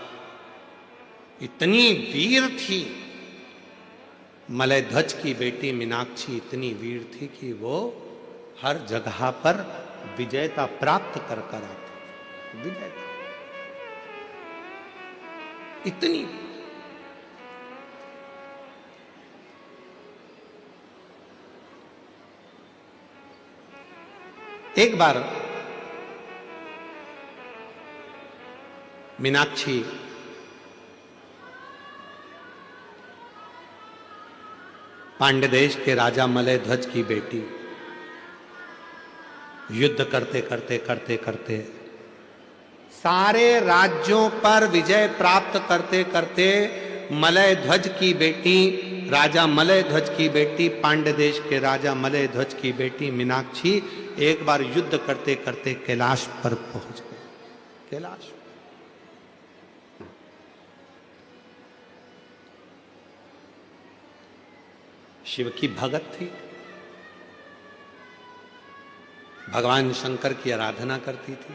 इतनी वीर थी। मलय ध्वज की बेटी मीनाक्षी इतनी वीर थी कि वो हर जगह पर विजयता प्राप्त कर कर आती। विजयता इतनी। एक बार मीनाक्षी पांड्य देश के राजा मलय ध्वज की बेटी युद्ध करते करते करते करते सारे राज्यों पर विजय प्राप्त करते करते मलय ध्वज की बेटी, राजा मलय ध्वज की बेटी, पांड्य देश के राजा मलय ध्वज की बेटी मीनाक्षी एक बार युद्ध करते करते कैलाश पर पहुंच गई। कैलाश शिव की भगत थी, भगवान शंकर की आराधना करती थी,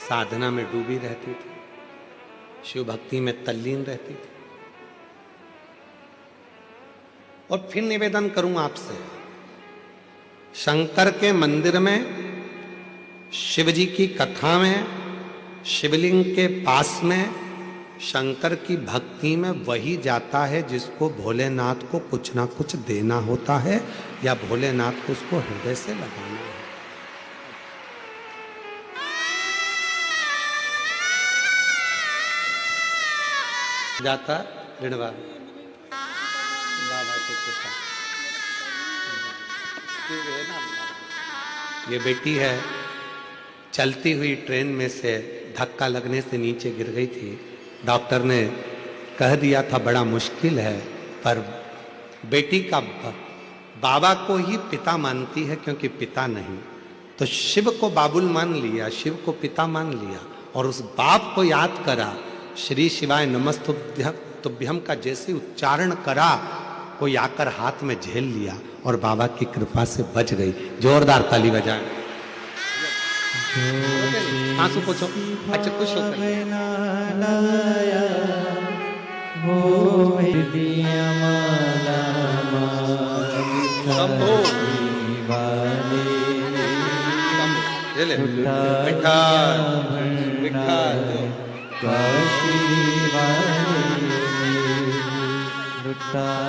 साधना में डूबी रहती थी, शिव भक्ति में तल्लीन रहती थी। और फिर निवेदन करूं आपसे, शंकर के मंदिर में शिव जी की कथा में शिवलिंग के पास में शंकर की भक्ति में वही जाता है जिसको भोलेनाथ को कुछ ना कुछ देना होता है या भोलेनाथ को उसको हृदय से लगाना है। जाता ऋणवा बाबा के कृपा। ये बेटी है, चलती हुई ट्रेन में से धक्का लगने से नीचे गिर गई थी। डॉक्टर ने कह दिया था बड़ा मुश्किल है, पर बेटी का बाबा को ही पिता मानती है क्योंकि पिता नहीं, तो शिव को बाबुल मान लिया, शिव को पिता मान लिया और उस बाप को याद करा। श्री शिवाय नमस्तुभ्यम का जैसे उच्चारण करा, कोई आकर हाथ में झेल लिया और बाबा की कृपा से बच गई। जोरदार ताली बजाएं। आंसू पोछो, अच्छा खुश होकर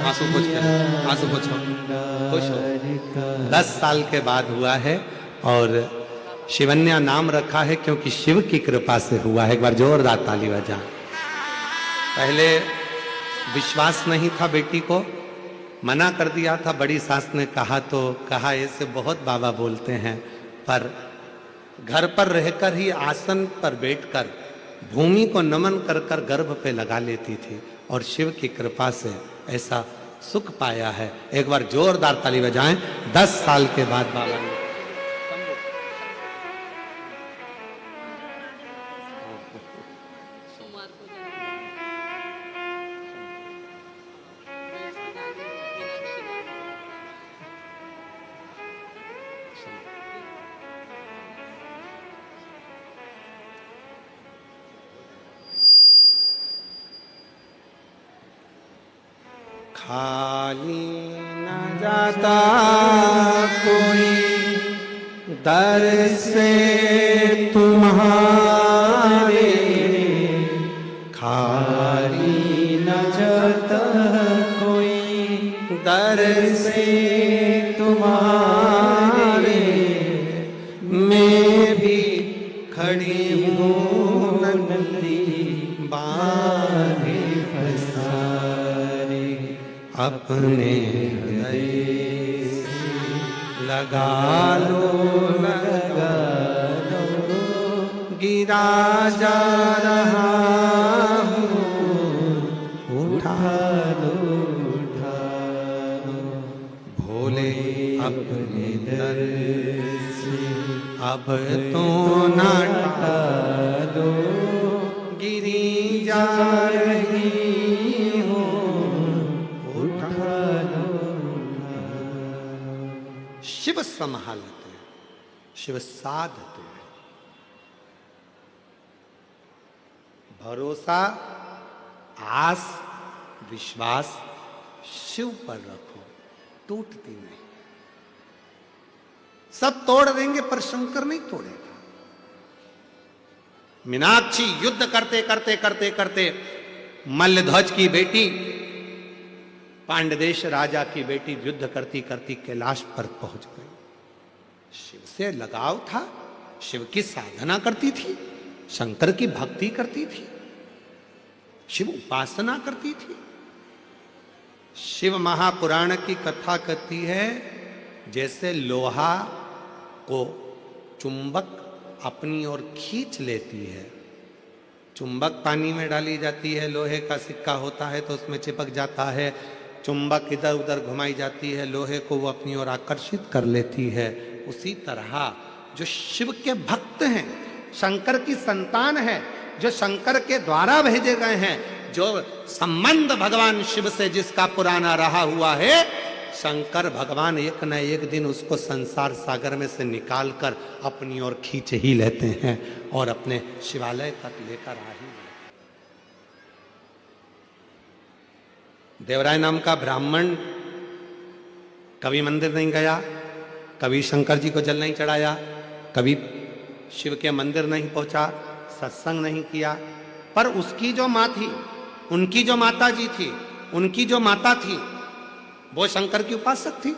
आंसू पोछो, खुश हो। 10 साल के बाद हुआ है और शिवन्या नाम रखा है क्योंकि शिव की कृपा से हुआ है। एक बार जोरदार ताली बजा। पहले विश्वास नहीं था, बेटी को मना कर दिया था। बड़ी सास ने कहा तो कहा ऐसे बहुत बाबा बोलते हैं, पर घर पर रहकर ही आसन पर बैठकर भूमि को नमन कर कर गर्भ पे लगा लेती थी और शिव की कृपा से ऐसा सुख पाया है। एक बार जोरदार ताली बजाएं। 10 साल के बाद बाबा ने खाली न जाता कोई दर से तुम्हारे, खाली न जाता कोई दर से तुम्हारे, मैं भी खड़ी हूँ नंदी बांधे फसारे, अपने हृदय से लगा लो गिरा जा रहा हूँ, उठा लो भोले अपने दर से अब तो ना दो, गिरी जा रही हूँ, उठा लो। शिव संभालते हैं, शिव साधते हैं। भरोसा, आस, विश्वास शिव पर रखो, टूटती नहीं। सब तोड़ देंगे पर शंकर नहीं तोड़ेगा। मीनाक्षी युद्ध करते करते करते करते मल्लध्वज की बेटी, पांडदेश राजा की बेटी युद्ध करती करती कैलाश पर पहुंच गई। शिव से लगाव था, शिव की साधना करती थी, शंकर की भक्ति करती थी, शिव उपासना करती थी। शिव महापुराण की कथा कहती है जैसे लोहा को चुंबक अपनी ओर खींच लेती है। चुंबक पानी में डाली जाती है, लोहे का सिक्का होता है तो उसमें चिपक जाता है, चुंबक इधर उधर घुमाई जाती है, लोहे को वो अपनी ओर आकर्षित कर लेती है। उसी तरह जो शिव के भक्त हैं, शंकर की संतान है, जो शंकर के द्वारा भेजे गए हैं, जो संबंध भगवान शिव से जिसका पुराना रहा हुआ है, शंकर भगवान एक न एक दिन उसको संसार सागर में से निकालकर अपनी ओर खींच ही लेते हैं और अपने शिवालय तक लेकर आ ही लेते। देवराय नाम का ब्राह्मण कभी मंदिर नहीं गया, कभी शंकर जी को जल नहीं चढ़ाया, कभी शिव के मंदिर नहीं पहुंचा, सत्संग नहीं किया, पर उसकी जो माँ थी, उनकी जो माता जी थी, उनकी जो माता थी, वो शंकर की उपासक थी।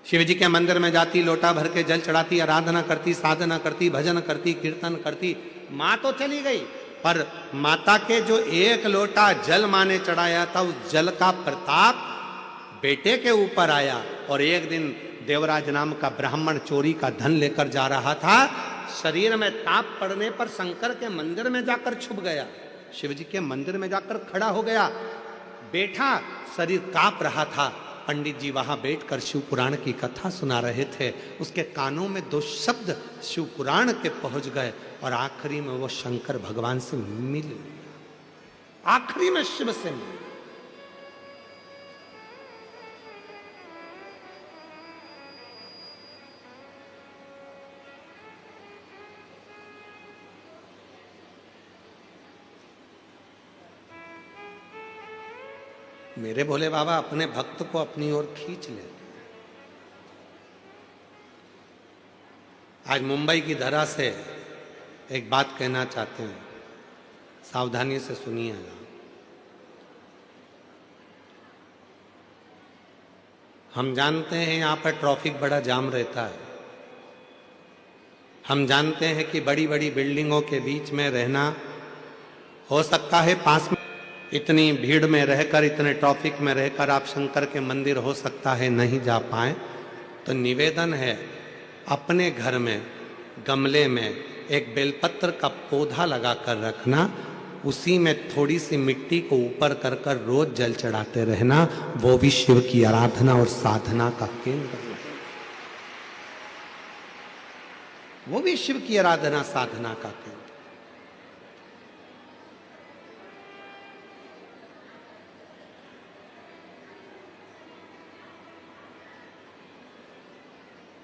शिव जी के मंदिर में जाती, लोटा भर के जल चढ़ाती, आराधना करती, साधना करती, भजन करती, कीर्तन करती। माँ तो चली गई, पर माता के जो एक लोटा जल माँ ने चढ़ाया था, उस जल का प्रताप बेटे के ऊपर आया। और एक दिन देवराज नाम का ब्राह्मण चोरी का धन लेकर जा रहा था, शरीर में ताप पड़ने पर शंकर के मंदिर में जाकर छुप गया, शिव जी के मंदिर में जाकर खड़ा हो गया, बैठा, शरीर कांप रहा था। पंडित जी वहां बैठकर शिव पुराण की कथा सुना रहे थे, उसके कानों में दो शब्द शिव पुराण के पहुंच गए और आखिरी में वो शंकर भगवान से मिल लिया, आखिरी में शिव से मिल। मेरे भोले बाबा अपने भक्त को अपनी ओर खींच लेते हैं। आज मुंबई की धरा से एक बात कहना चाहते हैं, सावधानी से सुनिएगा। हम जानते हैं यहाँ पर ट्रैफिक बड़ा जाम रहता है, हम जानते हैं कि बड़ी बड़ी बिल्डिंगों के बीच में रहना, हो सकता है पास में इतनी भीड़ में रहकर, इतने ट्रैफिक में रहकर आप शंकर के मंदिर हो सकता है नहीं जा पाए, तो निवेदन है अपने घर में गमले में एक बेलपत्र का पौधा लगा कर रखना, उसी में थोड़ी सी मिट्टी को ऊपर कर कर रोज जल चढ़ाते रहना, वो भी शिव की आराधना और साधना का केंद्र है। वो भी शिव की आराधना साधना का केंद्र।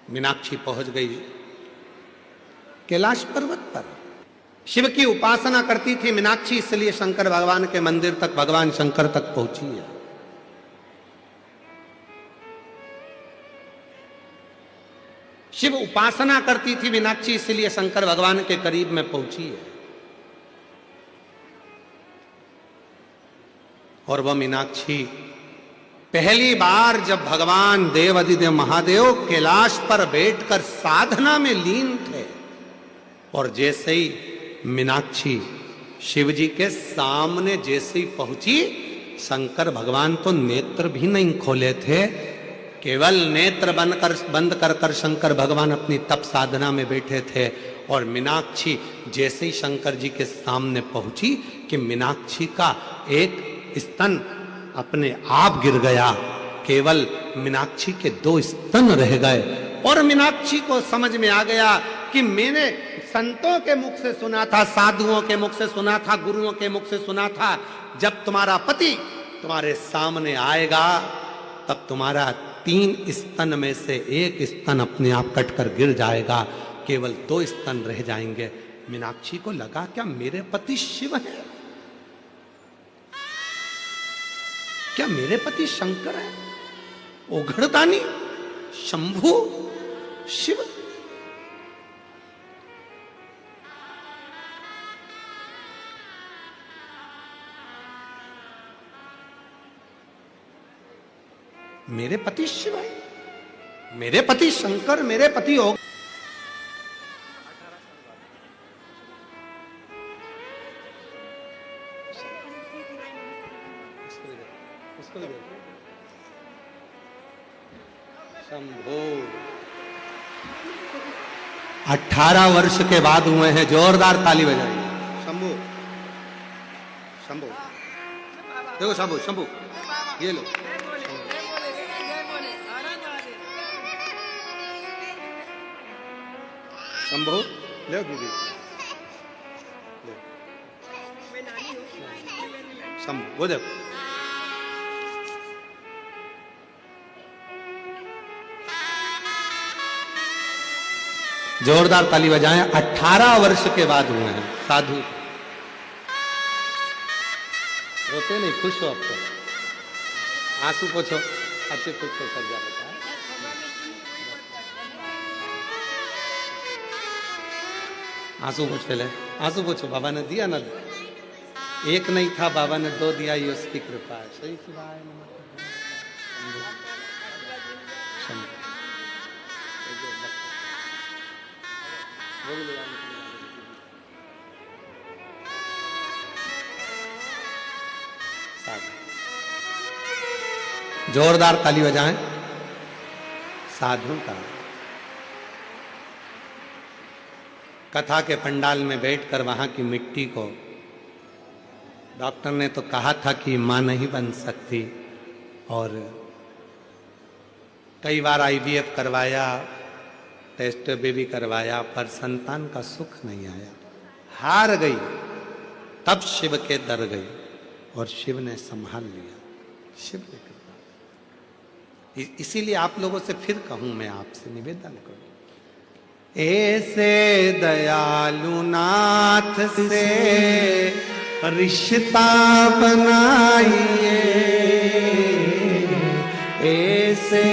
मीनाक्षी पहुंच गई कैलाश पर्वत पर, शिव की उपासना करती थी मीनाक्षी, इसलिए शंकर भगवान के मंदिर तक, भगवान शंकर तक पहुंची है। शिव उपासना करती थी मीनाक्षी, इसलिए शंकर भगवान के करीब में पहुंची है। और वह मीनाक्षी पहली बार जब भगवान देवाधिदेव महादेव कैलाश पर बैठकर साधना में लीन थे, और जैसे ही मीनाक्षी शिव जी के सामने जैसे ही पहुंची, शंकर भगवान तो नेत्र भी नहीं खोले थे, केवल नेत्र बंद कर शंकर भगवान अपनी तप साधना में बैठे थे। और मीनाक्षी जैसे ही शंकर जी के सामने पहुंची कि मीनाक्षी का एक स्तन अपने आप गिर गया, केवल मीनाक्षी के 2 स्तन रह गए। और मीनाक्षी को समझ में आ गया कि मैंने संतों के मुख से सुना था, साधुओं के मुख से सुना था, गुरुओं के मुख से सुना था, जब तुम्हारा पति तुम्हारे सामने आएगा तब तुम्हारा 3 स्तन में से 1 स्तन अपने आप कटकर गिर जाएगा, केवल 2 स्तन रह जाएंगे। मीनाक्षी को लगा क्या मेरे पति शिव है? क्या मेरे पति शंकर है? ओघड़दानी, शंभु, शिव? मेरे पति शिव है, मेरे पति शंकर, मेरे पति हो। शंभो 18 वर्ष के बाद हुए हैं, जोरदार ताली बजाइए। शंभो, शंभो, देखो शंभो, शंभो, ये लो। शंभो ले दीदी, शंभो वो देखो। जोरदार ताली बजाएं। 18 वर्ष के बाद हुए हैं साधु। रोते नहीं, खुश हो? आपको आंसू पोछो, अच्छे खुश होकर जा बेटा। आंसू पोछ, पहले आंसू पोछो। बाबा ने दिया ना, एक नहीं था, बाबा ने 2 दिया, ये उसकी कृपा है। सही शिवाय नमः। जोरदार ताली बजाएं साधु का। कथा के पंडाल में बैठकर वहां की मिट्टी को डॉक्टर ने तो कहा था कि मां नहीं बन सकती, और कई बार IVF करवाया, टेस्ट बेबी करवाया, पर संतान का सुख नहीं आया, हार गई। तब शिव के दर गई और शिव ने संभाल लिया। शिव ने कृपा। इसीलिए आप लोगों से फिर कहूं, मैं आपसे निवेदन करूं, ऐसे दयालु नाथ से रिश्ता बनाइए, ऐसे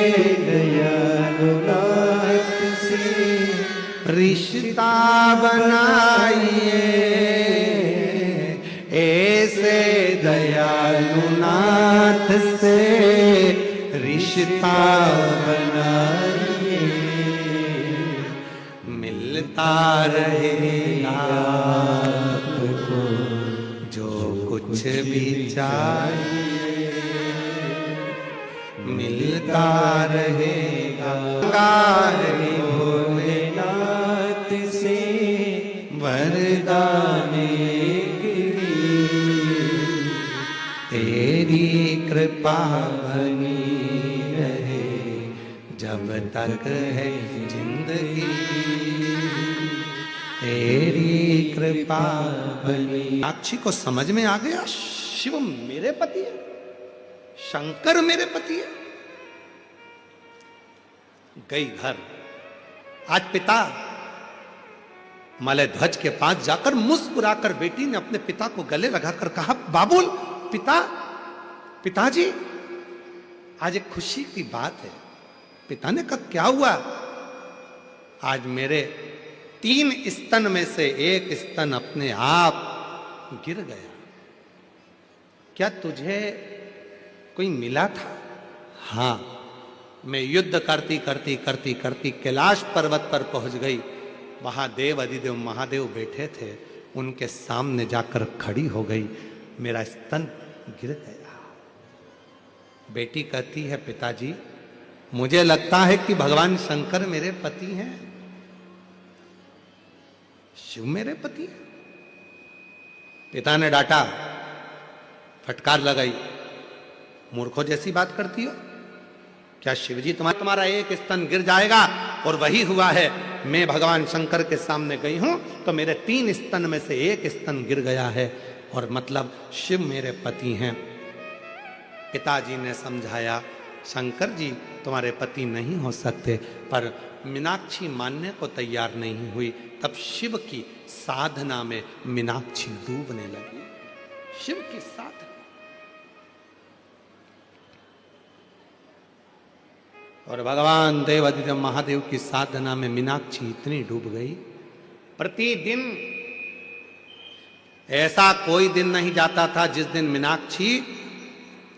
दयालु नाथ से रिश्ता बनाइए, ऐसे दयालु नाथ से रिश्ता बनाइए, मिलता रहेगा आपको जो कुछ भी चाहिए, मिलता रहेगा। भोलेनाथ से वरदान तेरी कृपा बनी रहे जब तक है जिंदगी, तेरी कृपा बनी। मीनाक्षी को समझ में आ गया शिव मेरे पति है, शंकर मेरे पति है। गई घर। आज पिता मलयध्वज के पास जाकर मुस्कुराकर बेटी ने अपने पिता को गले लगाकर कहा, बाबुल, पिता, पिताजी, आज एक खुशी की बात है। पिता ने कहा, क्या हुआ? आज मेरे 3 स्तन में से एक स्तन अपने आप गिर गया। क्या तुझे कोई मिला था? हां, मैं युद्ध करती करती करती करती कैलाश पर्वत पर पहुंच गई। वहां देव अधिदेव महादेव बैठे थे, उनके सामने जाकर खड़ी हो गई, मेरा स्तन गिर गया। बेटी कहती है, पिताजी मुझे लगता है कि भगवान शंकर मेरे पति हैं, शिव मेरे पति हैं। पिता ने डांटा, फटकार लगाई, मूर्खों जैसी बात करती हो, क्या शिवजी तुम्हारा एक स्तन गिर जाएगा? और वही हुआ है। मैं भगवान शंकर के सामने गई हूं तो मेरे 3 स्तन में से एक स्तन गिर गया है, और मतलब शिव मेरे पति हैं। पिताजी ने समझाया, शंकर जी तुम्हारे पति नहीं हो सकते, पर मीनाक्षी मानने को तैयार नहीं हुई। तब शिव की साधना में मीनाक्षी डूबने लगी। शिव की साधना, और भगवान देवादिदेव महादेव की साधना में मीनाक्षी इतनी डूब गई। प्रतिदिन ऐसा कोई दिन नहीं जाता था जिस दिन मीनाक्षी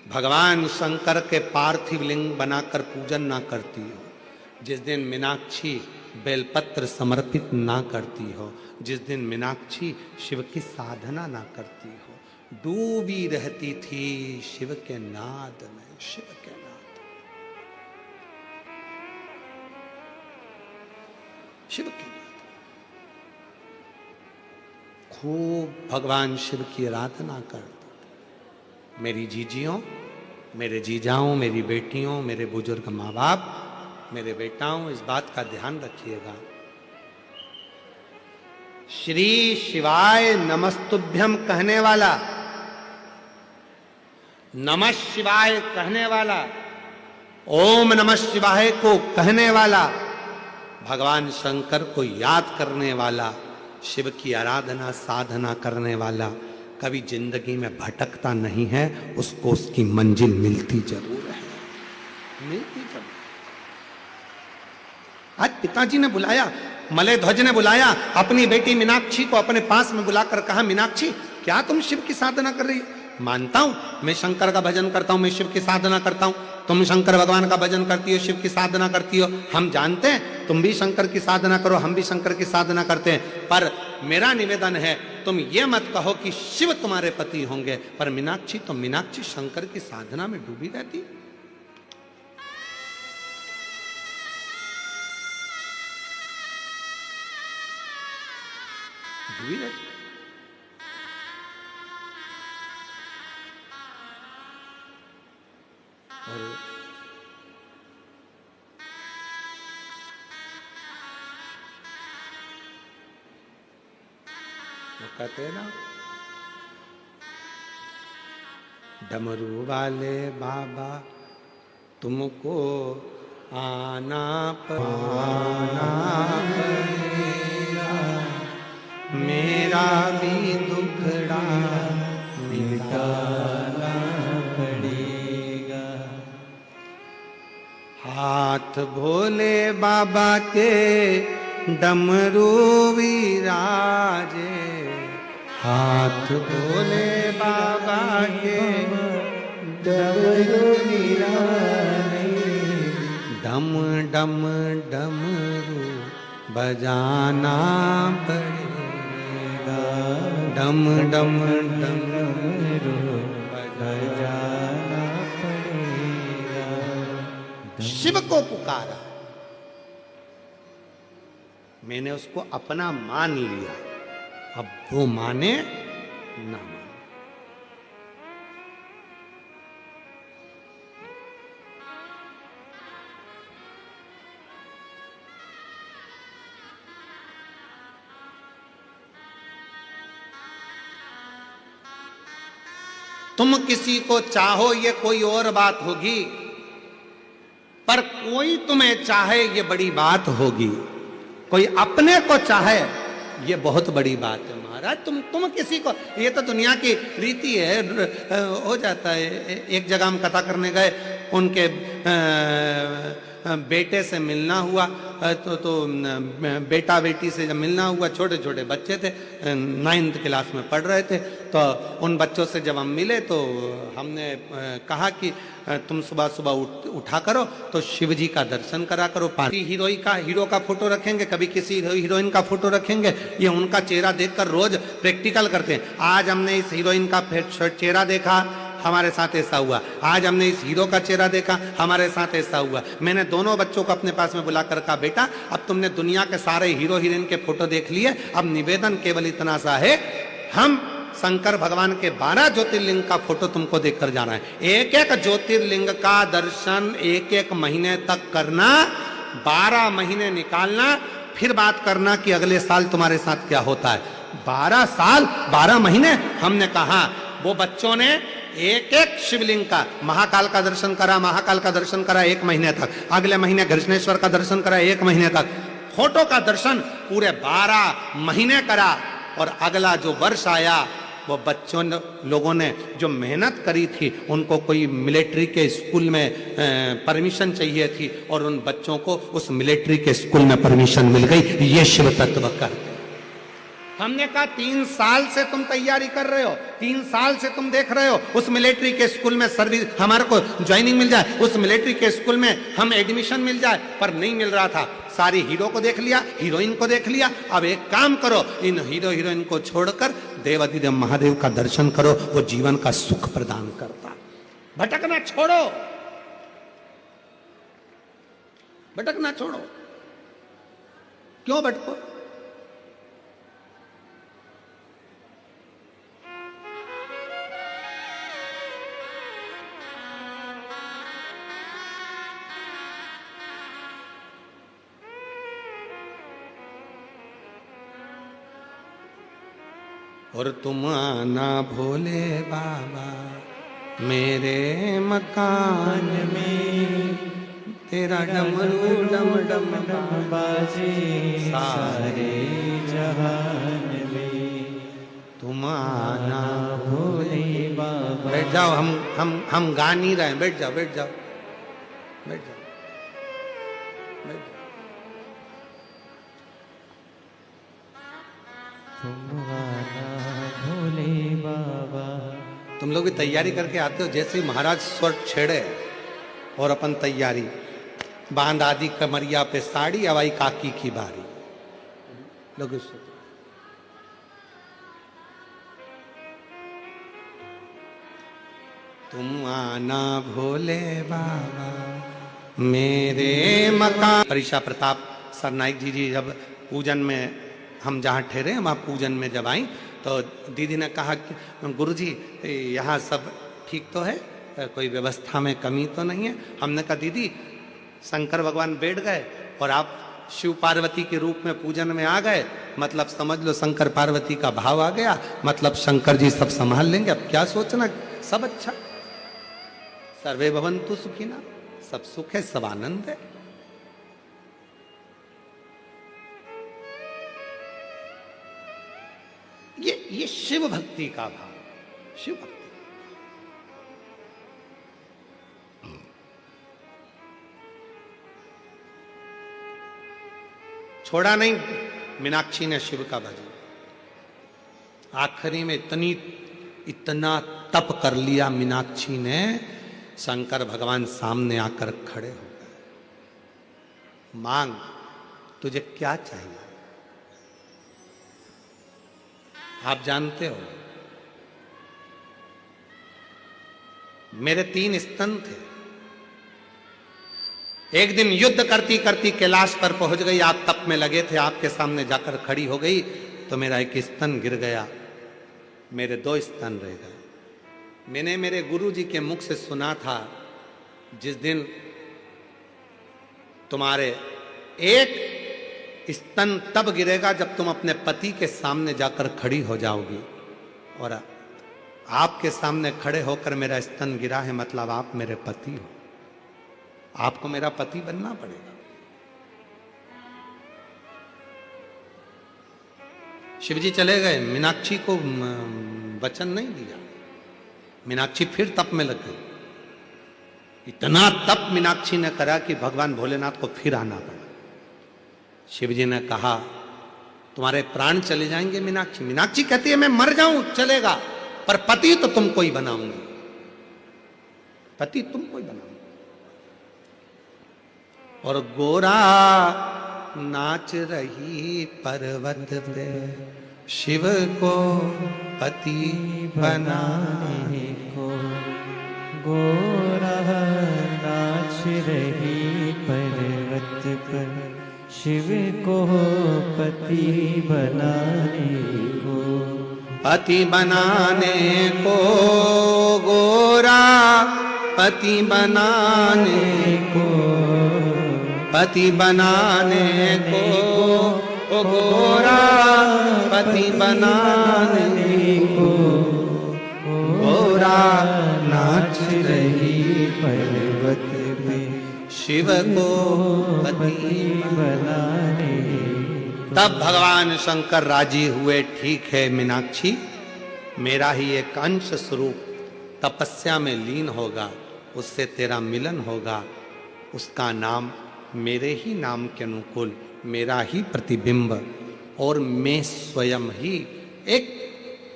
भगवान शंकर के पार्थिव लिंग बनाकर पूजन ना करती हो, जिस दिन मीनाक्षी बेलपत्र समर्पित ना करती हो, जिस दिन मीनाक्षी शिव की साधना ना करती हो। डूबी रहती थी शिव के नाद में, शिव के नाद। शिव की खूब भगवान शिव की आराधना करते। मेरी जीजियों, मेरे जीजाओं, मेरी बेटियों, मेरे बुजुर्ग माँ बाप, मेरे बेटाओं, इस बात का ध्यान रखिएगा। श्री शिवाय नमस्तुभ्यम कहने वाला, नमः शिवाय कहने वाला, ओम नमः शिवाय को कहने वाला, भगवान शंकर को याद करने वाला, शिव की आराधना साधना करने वाला कभी जिंदगी में भटकता नहीं है, उसको उसकी मंजिल मिलती जरूर है, मिलती जरूर। आज पिताजी ने बुलाया, मलय ध्वज ने बुलाया अपनी बेटी मीनाक्षी को अपने पास में बुलाकर कहा, मीनाक्षी क्या तुम शिव की साधना कर रही हो? मानता हूं मैं शंकर का भजन करता हूं, मैं शिव की साधना करता हूं, तुम शंकर भगवान का भजन करती हो, शिव की साधना करती हो, हम जानते हैं तुम भी शंकर की साधना करो, हम भी शंकर की साधना करते हैं, पर मेरा निवेदन है तुम ये मत कहो कि शिव तुम्हारे पति होंगे, पर मीनाक्षी तो मीनाक्षी शंकर की साधना में डूबी रहती, डूबी रहती। और वो कहते हैं ना, डमरू वाले बाबा तुमको आना पड़ेगा, मेरा भी दुखड़ा मिटाना पड़ेगा। हाथ भोले बाबा के डमरू विराजे, हाथ भोले बाबा के डमरू विराजे, डम डम डमरू बजाना पड़ेगा, डम डम डमरू बजाना पड़ेगा। शिव को पुकारा, मैंने उसको अपना मान लिया, अब वो माने ना माने। तुम किसी को चाहो ये कोई और बात होगी, पर कोई तुम्हें चाहे ये बड़ी बात होगी। कोई अपने को चाहे ये बहुत बड़ी बात है महाराज। तुम किसी को, ये तो दुनिया की रीति है, हो जाता है। एक जगह हम कथा करने गए, उनके बेटे से मिलना हुआ, तो बेटा बेटी से जब मिलना हुआ, छोटे छोटे बच्चे थे, 9th क्लास में पढ़ रहे थे, तो उन बच्चों से जब हम मिले तो हमने कहा कि तुम सुबह सुबह उठा करो तो शिव जी का दर्शन करा करो। हीरो का फोटो रखेंगे, कभी किसी हीरोइन का फोटो रखेंगे, ये उनका चेहरा देखकर रोज प्रैक्टिकल करते हैं। आज हमने इस हीरोइन का चेहरा देखा, हमारे साथ ऐसा हुआ। आज हमने इस हीरो का चेहरा देखा, हमारे साथ ऐसा हुआ। मैंने दोनों बच्चों को अपने पास में बुलाकर कहा, बेटा अब तुमने दुनिया के सारे हीरो हीरोइन के फोटो देख लिए, अब निवेदन केवल इतना सा है, हम शंकर भगवान के 12 ज्योतिर्लिंग का फोटो तुमको देखकर जाना है। एक एक ज्योतिर्लिंग का दर्शन 1-1 महीने तक करना, 12 महीने निकालना, फिर बात करना कि अगले साल तुम्हारे साथ क्या होता है। 12 साल 12 महीने। हमने कहा वो बच्चों ने एक एक शिवलिंग का, महाकाल का दर्शन करा, महाकाल का दर्शन करा 1 महीने तक, अगले महीने घृष्णेश्वर का दर्शन करा 1 महीने तक, फोटो का दर्शन पूरे 12 महीने करा। और अगला जो वर्ष आया, वो बच्चों लोगों ने जो मेहनत करी थी, उनको कोई मिलिट्री के स्कूल में परमिशन चाहिए थी, और उन बच्चों को उस मिलिट्री के स्कूल में परमिशन मिल गई। ये शिव तत्व का। हमने कहा 3 साल से तुम तैयारी कर रहे हो, 3 साल से तुम देख रहे हो उस मिलिट्री के स्कूल में सर्विस, हमारे को ज्वाइनिंग मिल जाए, उस मिलिट्री के स्कूल में हम एडमिशन मिल जाए, पर नहीं मिल रहा था। सारी हीरो को देख लिया, हीरोइन को देख लिया, अब एक काम करो, इन हीरो हीरोइन को छोड़कर देवाधिदेव महादेव का दर्शन करो, वो जीवन का सुख प्रदान करता। भटकना छोड़ो, भटकना छोड़ो। क्यों भटको? और तुम आना भोले बाबा मेरे मकान में, तेरा डमरू डम डम डम बाजे सारे जहान में। तुम आना भोले बाबा। बैठ जाओ, हम गा नहीं रहे हैं, बैठ जाओ बैठ जाओ बैठ जाओ बैठ जाओ। तुम आना भोले बाबा। तुम लोग भी तैयारी करके आते हो, जैसे ही महाराज स्वर छेड़े और अपन तैयारी, बांध आदि कमरिया पे साड़ी, हवाई काकी की बारी। लोग तुम आना भोले बाबा मेरे मकान। परीक्षा प्रताप सरनाइक जी जब पूजन में, हम जहाँ ठहरे हम वहाँ पूजन में जब आई, तो दीदी ने कहा कि गुरुजी यहाँ सब ठीक तो है, कोई व्यवस्था में कमी तो नहीं है। हमने कहा दीदी शंकर भगवान बैठ गए और आप शिव पार्वती के रूप में पूजन में आ गए, मतलब समझ लो शंकर पार्वती का भाव आ गया, मतलब शंकर जी सब संभाल लेंगे। अब क्या सोचना, सब अच्छा, सर्वे भवन्तु सुखिना, सब सुख है, सब आनंद है। ये शिव भक्ति का भाव, शिव भक्ति। छोड़ा नहीं मीनाक्षी ने शिव का भजन, आखिरी में इतना तप कर लिया मीनाक्षी ने, शंकर भगवान सामने आकर खड़े हो गए। मांग, तुझे क्या चाहिए? आप जानते हो मेरे 3 स्तन थे, एक दिन युद्ध करती करती कैलाश पर पहुंच गई, आप तप में लगे थे, आपके सामने जाकर खड़ी हो गई, तो मेरा एक स्तन गिर गया, मेरे 2 स्तन रह गए। मैंने मेरे गुरुजी के मुख से सुना था, जिस दिन तुम्हारे एक स्तन तब गिरेगा जब तुम अपने पति के सामने जाकर खड़ी हो जाओगी, और आपके सामने खड़े होकर मेरा स्तन गिरा है, मतलब आप मेरे पति हो, आपको मेरा पति बनना पड़ेगा। शिवजी चले गए, मीनाक्षी को वचन नहीं दिया, मीनाक्षी फिर तप में लग गई। इतना तप मीनाक्षी ने करा कि भगवान भोलेनाथ को फिर आना पड़ा। शिव जी ने कहा तुम्हारे प्राण चले जाएंगे मीनाक्षी। मीनाक्षी कहती है मैं मर जाऊं चलेगा, पर पति तो तुमको ही बनाऊंगी, पति तुमको ही बनाऊंगी। और गोरा नाच रही पर्वत पे शिव को पति बनाने को, गोरा नाच रही पर्वत पर शिव को पति बनाने को, पति बनाने को गोरा पति बनाने को, पति बनाने को ओ गोरा पति बनाने को, गोरा नाच रही पर्वत पे शिव को पति बनाने। तब भगवान शंकर राजी हुए, ठीक है मीनाक्षी, मेरा ही एक अंश स्वरूप तपस्या में लीन होगा, उससे तेरा मिलन होगा, उसका नाम मेरे ही नाम के अनुकूल, मेरा ही प्रतिबिंब, और मैं स्वयं ही एक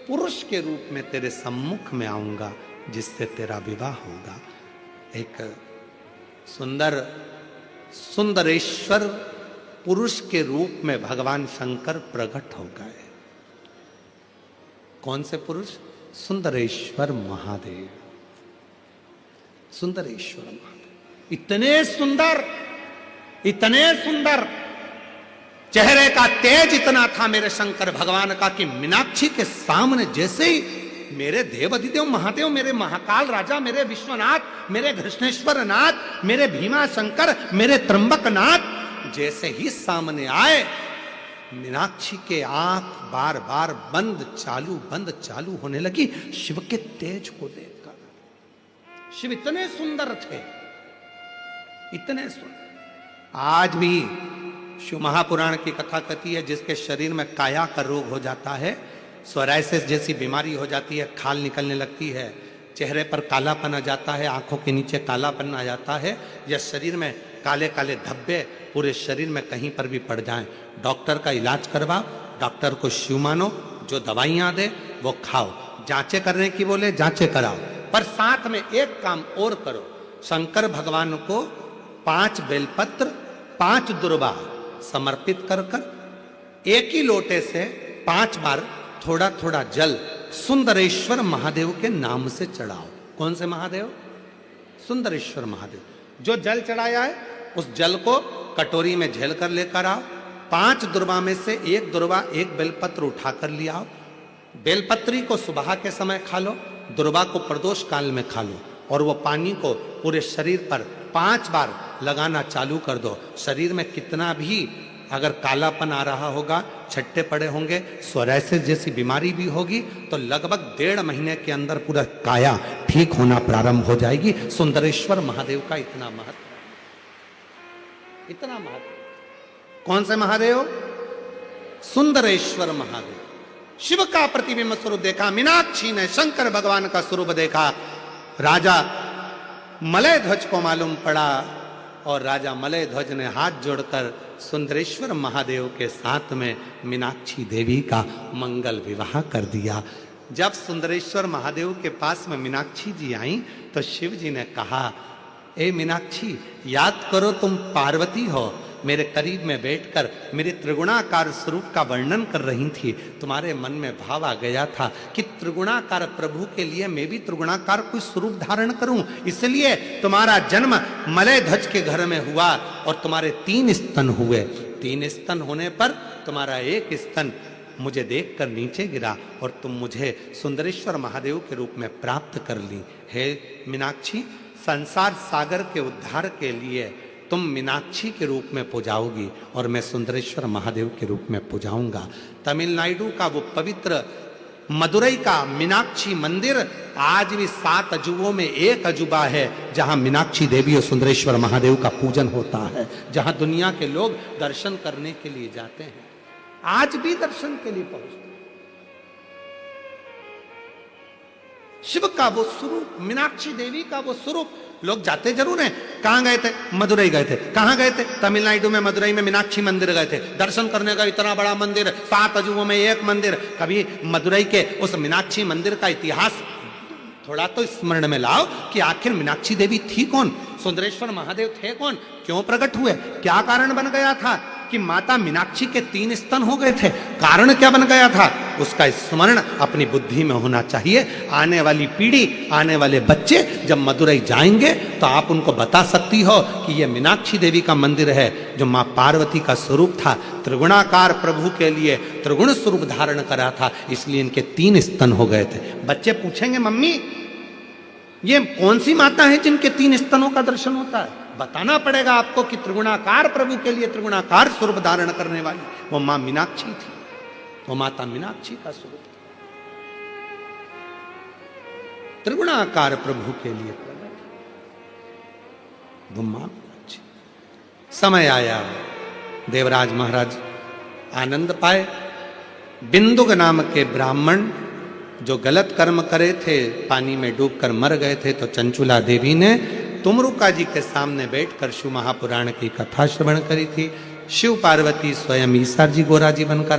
पुरुष के रूप में तेरे सम्मुख में आऊंगा, जिससे तेरा विवाह होगा। एक सुंदर सुंदरेश्वर पुरुष के रूप में भगवान शंकर प्रकट हो गए। कौन से पुरुष? सुंदरेश्वर महादेव। सुंदरेश्वर महादेव इतने सुंदर, इतने सुंदर, चेहरे का तेज इतना था मेरे शंकर भगवान का कि मीनाक्षी के सामने जैसे ही मेरे देव अधिदेव महादेव, मेरे महाकाल राजा, मेरे विश्वनाथ, मेरे कृष्णेश्वर नाथ, मेरे भीमा शंकर, मेरे त्र्यंबक नाथ जैसे ही सामने आए, मीनाक्षी के आंख बार बार बंद चालू होने लगी शिव के तेज को देखकर। शिव इतने सुंदर थे, इतने सुंदर। आज भी शिव महापुराण की कथा कहती है, जिसके शरीर में काया का रोग हो जाता है, सोराइसिस जैसी बीमारी हो जाती है, खाल निकलने लगती है, चेहरे पर कालापन आ जाता है, आंखों के नीचे कालापन आ जाता है, या शरीर में काले काले धब्बे पूरे शरीर में कहीं पर भी पड़ जाएं, डॉक्टर का इलाज करवाओ, डॉक्टर को शिव मानो, जो दवाइयां दे वो खाओ, जांचें करने की बोले जांचें कराओ, पर साथ में एक काम और करो, शंकर भगवान को 5 बेलपत्र 5 दुर्वा समर्पित कर कर एक ही लोटे से 5 बार थोड़ा थोड़ा जल सुंदरेश्वर महादेव के नाम से चढ़ाओ। कौन से महादेव? सुंदरेश्वर महादेव। जो जल चढ़ाया है उस जल को कटोरी में झेल कर लेकर आओ, 5 दुर्वा में से 1 दुर्वा 1 बेलपत्र उठाकर ले आओ। बेलपत्री को सुबह के समय खा लो, दुर्वा को प्रदोष काल में खा लो, और वो पानी को पूरे शरीर पर 5 बार लगाना चालू कर दो। शरीर में कितना भी अगर कालापन आ रहा होगा, छट्टे पड़े होंगे, सोराइसिस जैसी बीमारी भी होगी, तो लगभग 1.5 महीने के अंदर पूरा काया ठीक होना प्रारंभ हो जाएगी। सुंदरेश्वर महादेव का इतना महत्व, इतना महत्व। कौन से महादेव? सुंदरेश्वर महादेव। शिव का प्रतिबिंब स्वरूप देखा मीनाक्षी ने, शंकर भगवान का स्वरूप देखा। राजा मलय ध्वज को मालूम पड़ा, और राजा मलय ध्वज ने हाथ जोड़कर सुंदरेश्वर महादेव के साथ में मीनाक्षी देवी का मंगल विवाह कर दिया। जब सुंदरेश्वर महादेव के पास में मीनाक्षी जी आई तो शिव जी ने कहा, ए मीनाक्षी, याद करो तुम पार्वती हो, मेरे करीब में बैठकर मेरे त्रिगुणाकार स्वरूप का वर्णन कर रही थी, तुम्हारे मन में भाव आ गया था कि त्रिगुणाकार प्रभु के लिए मैं भी त्रिगुणाकार कोई स्वरूप धारण करूं, इसलिए तुम्हारा जन्म मलय ध्वज के घर में हुआ और तुम्हारे 3 स्तन हुए। 3 स्तन होने पर तुम्हारा 1 स्तन मुझे देखकर नीचे गिरा और तुम मुझे सुंदरेश्वर महादेव के रूप में प्राप्त कर ली। हे मीनाक्षी, संसार सागर के उद्धार के लिए तुम मीनाक्षी के रूप में पूजाओगी और मैं सुंदरेश्वर महादेव के रूप में पूजाऊंगा। तमिलनाडु का वो पवित्र मदुरई का मीनाक्षी मंदिर आज भी 7 अजूबों में एक अजूबा है, जहां मीनाक्षी देवी और सुंदरेश्वर महादेव का पूजन होता है, जहां दुनिया के लोग दर्शन करने के लिए जाते हैं, आज भी दर्शन के लिए पहुंचते हैं। शिव का वो स्वरूप, मीनाक्षी देवी का वो स्वरूप लोग जाते जरूर हैं। कहाँ गए थे? मदुरई गए थे। कहाँ गए थे? तमिलनाडु में मदुरई में मीनाक्षी मंदिर गए थे दर्शन करने का। इतना बड़ा मंदिर, 7 अजूबों में एक मंदिर। कभी मदुरई के उस मीनाक्षी मंदिर का इतिहास थोड़ा तो स्मरण में लाओ कि आखिर मीनाक्षी देवी थी कौन, सुंदरेश्वर महादेव थे कौन, क्यों प्रकट हुए, क्या कारण बन गया था कि माता मीनाक्षी के 3 स्तन हो गए थे, कारण क्या बन गया था, उसका स्मरण अपनी बुद्धि में होना चाहिए। आने वाली पीढ़ी, आने वाले बच्चे जब मदुरई जाएंगे तो आप उनको बता सकती हो कि यह मीनाक्षी देवी का मंदिर है जो माँ पार्वती का स्वरूप था, त्रिगुणाकार प्रभु के लिए त्रिगुण स्वरूप धारण करा था, इसलिए इनके 3 स्तन हो गए थे। बच्चे पूछेंगे मम्मी ये कौन सी माता है जिनके 3 स्तनों का दर्शन होता है? बताना पड़ेगा आपको कि त्रिगुणाकार प्रभु के लिए त्रिगुणाकार स्वरूप धारण करने वाली वो मां मीनाक्षी थी, वो माता मीनाक्षी का स्वरूप था। त्रिगुणाकार प्रभु के लिए प्रकट वो मां मीनाक्षी। समय आया, देवराज महाराज आनंद पाए। बिंदुक नाम के ब्राह्मण जो गलत कर्म करे थे, पानी में डूबकर मर गए थे, तो चंचुला देवी ने तुमरुका जी के सामने बैठकर शिव महापुराण की कथा श्रवण करी थी। शिव पार्वती स्वयं ईसा जी गोरा जी बनकर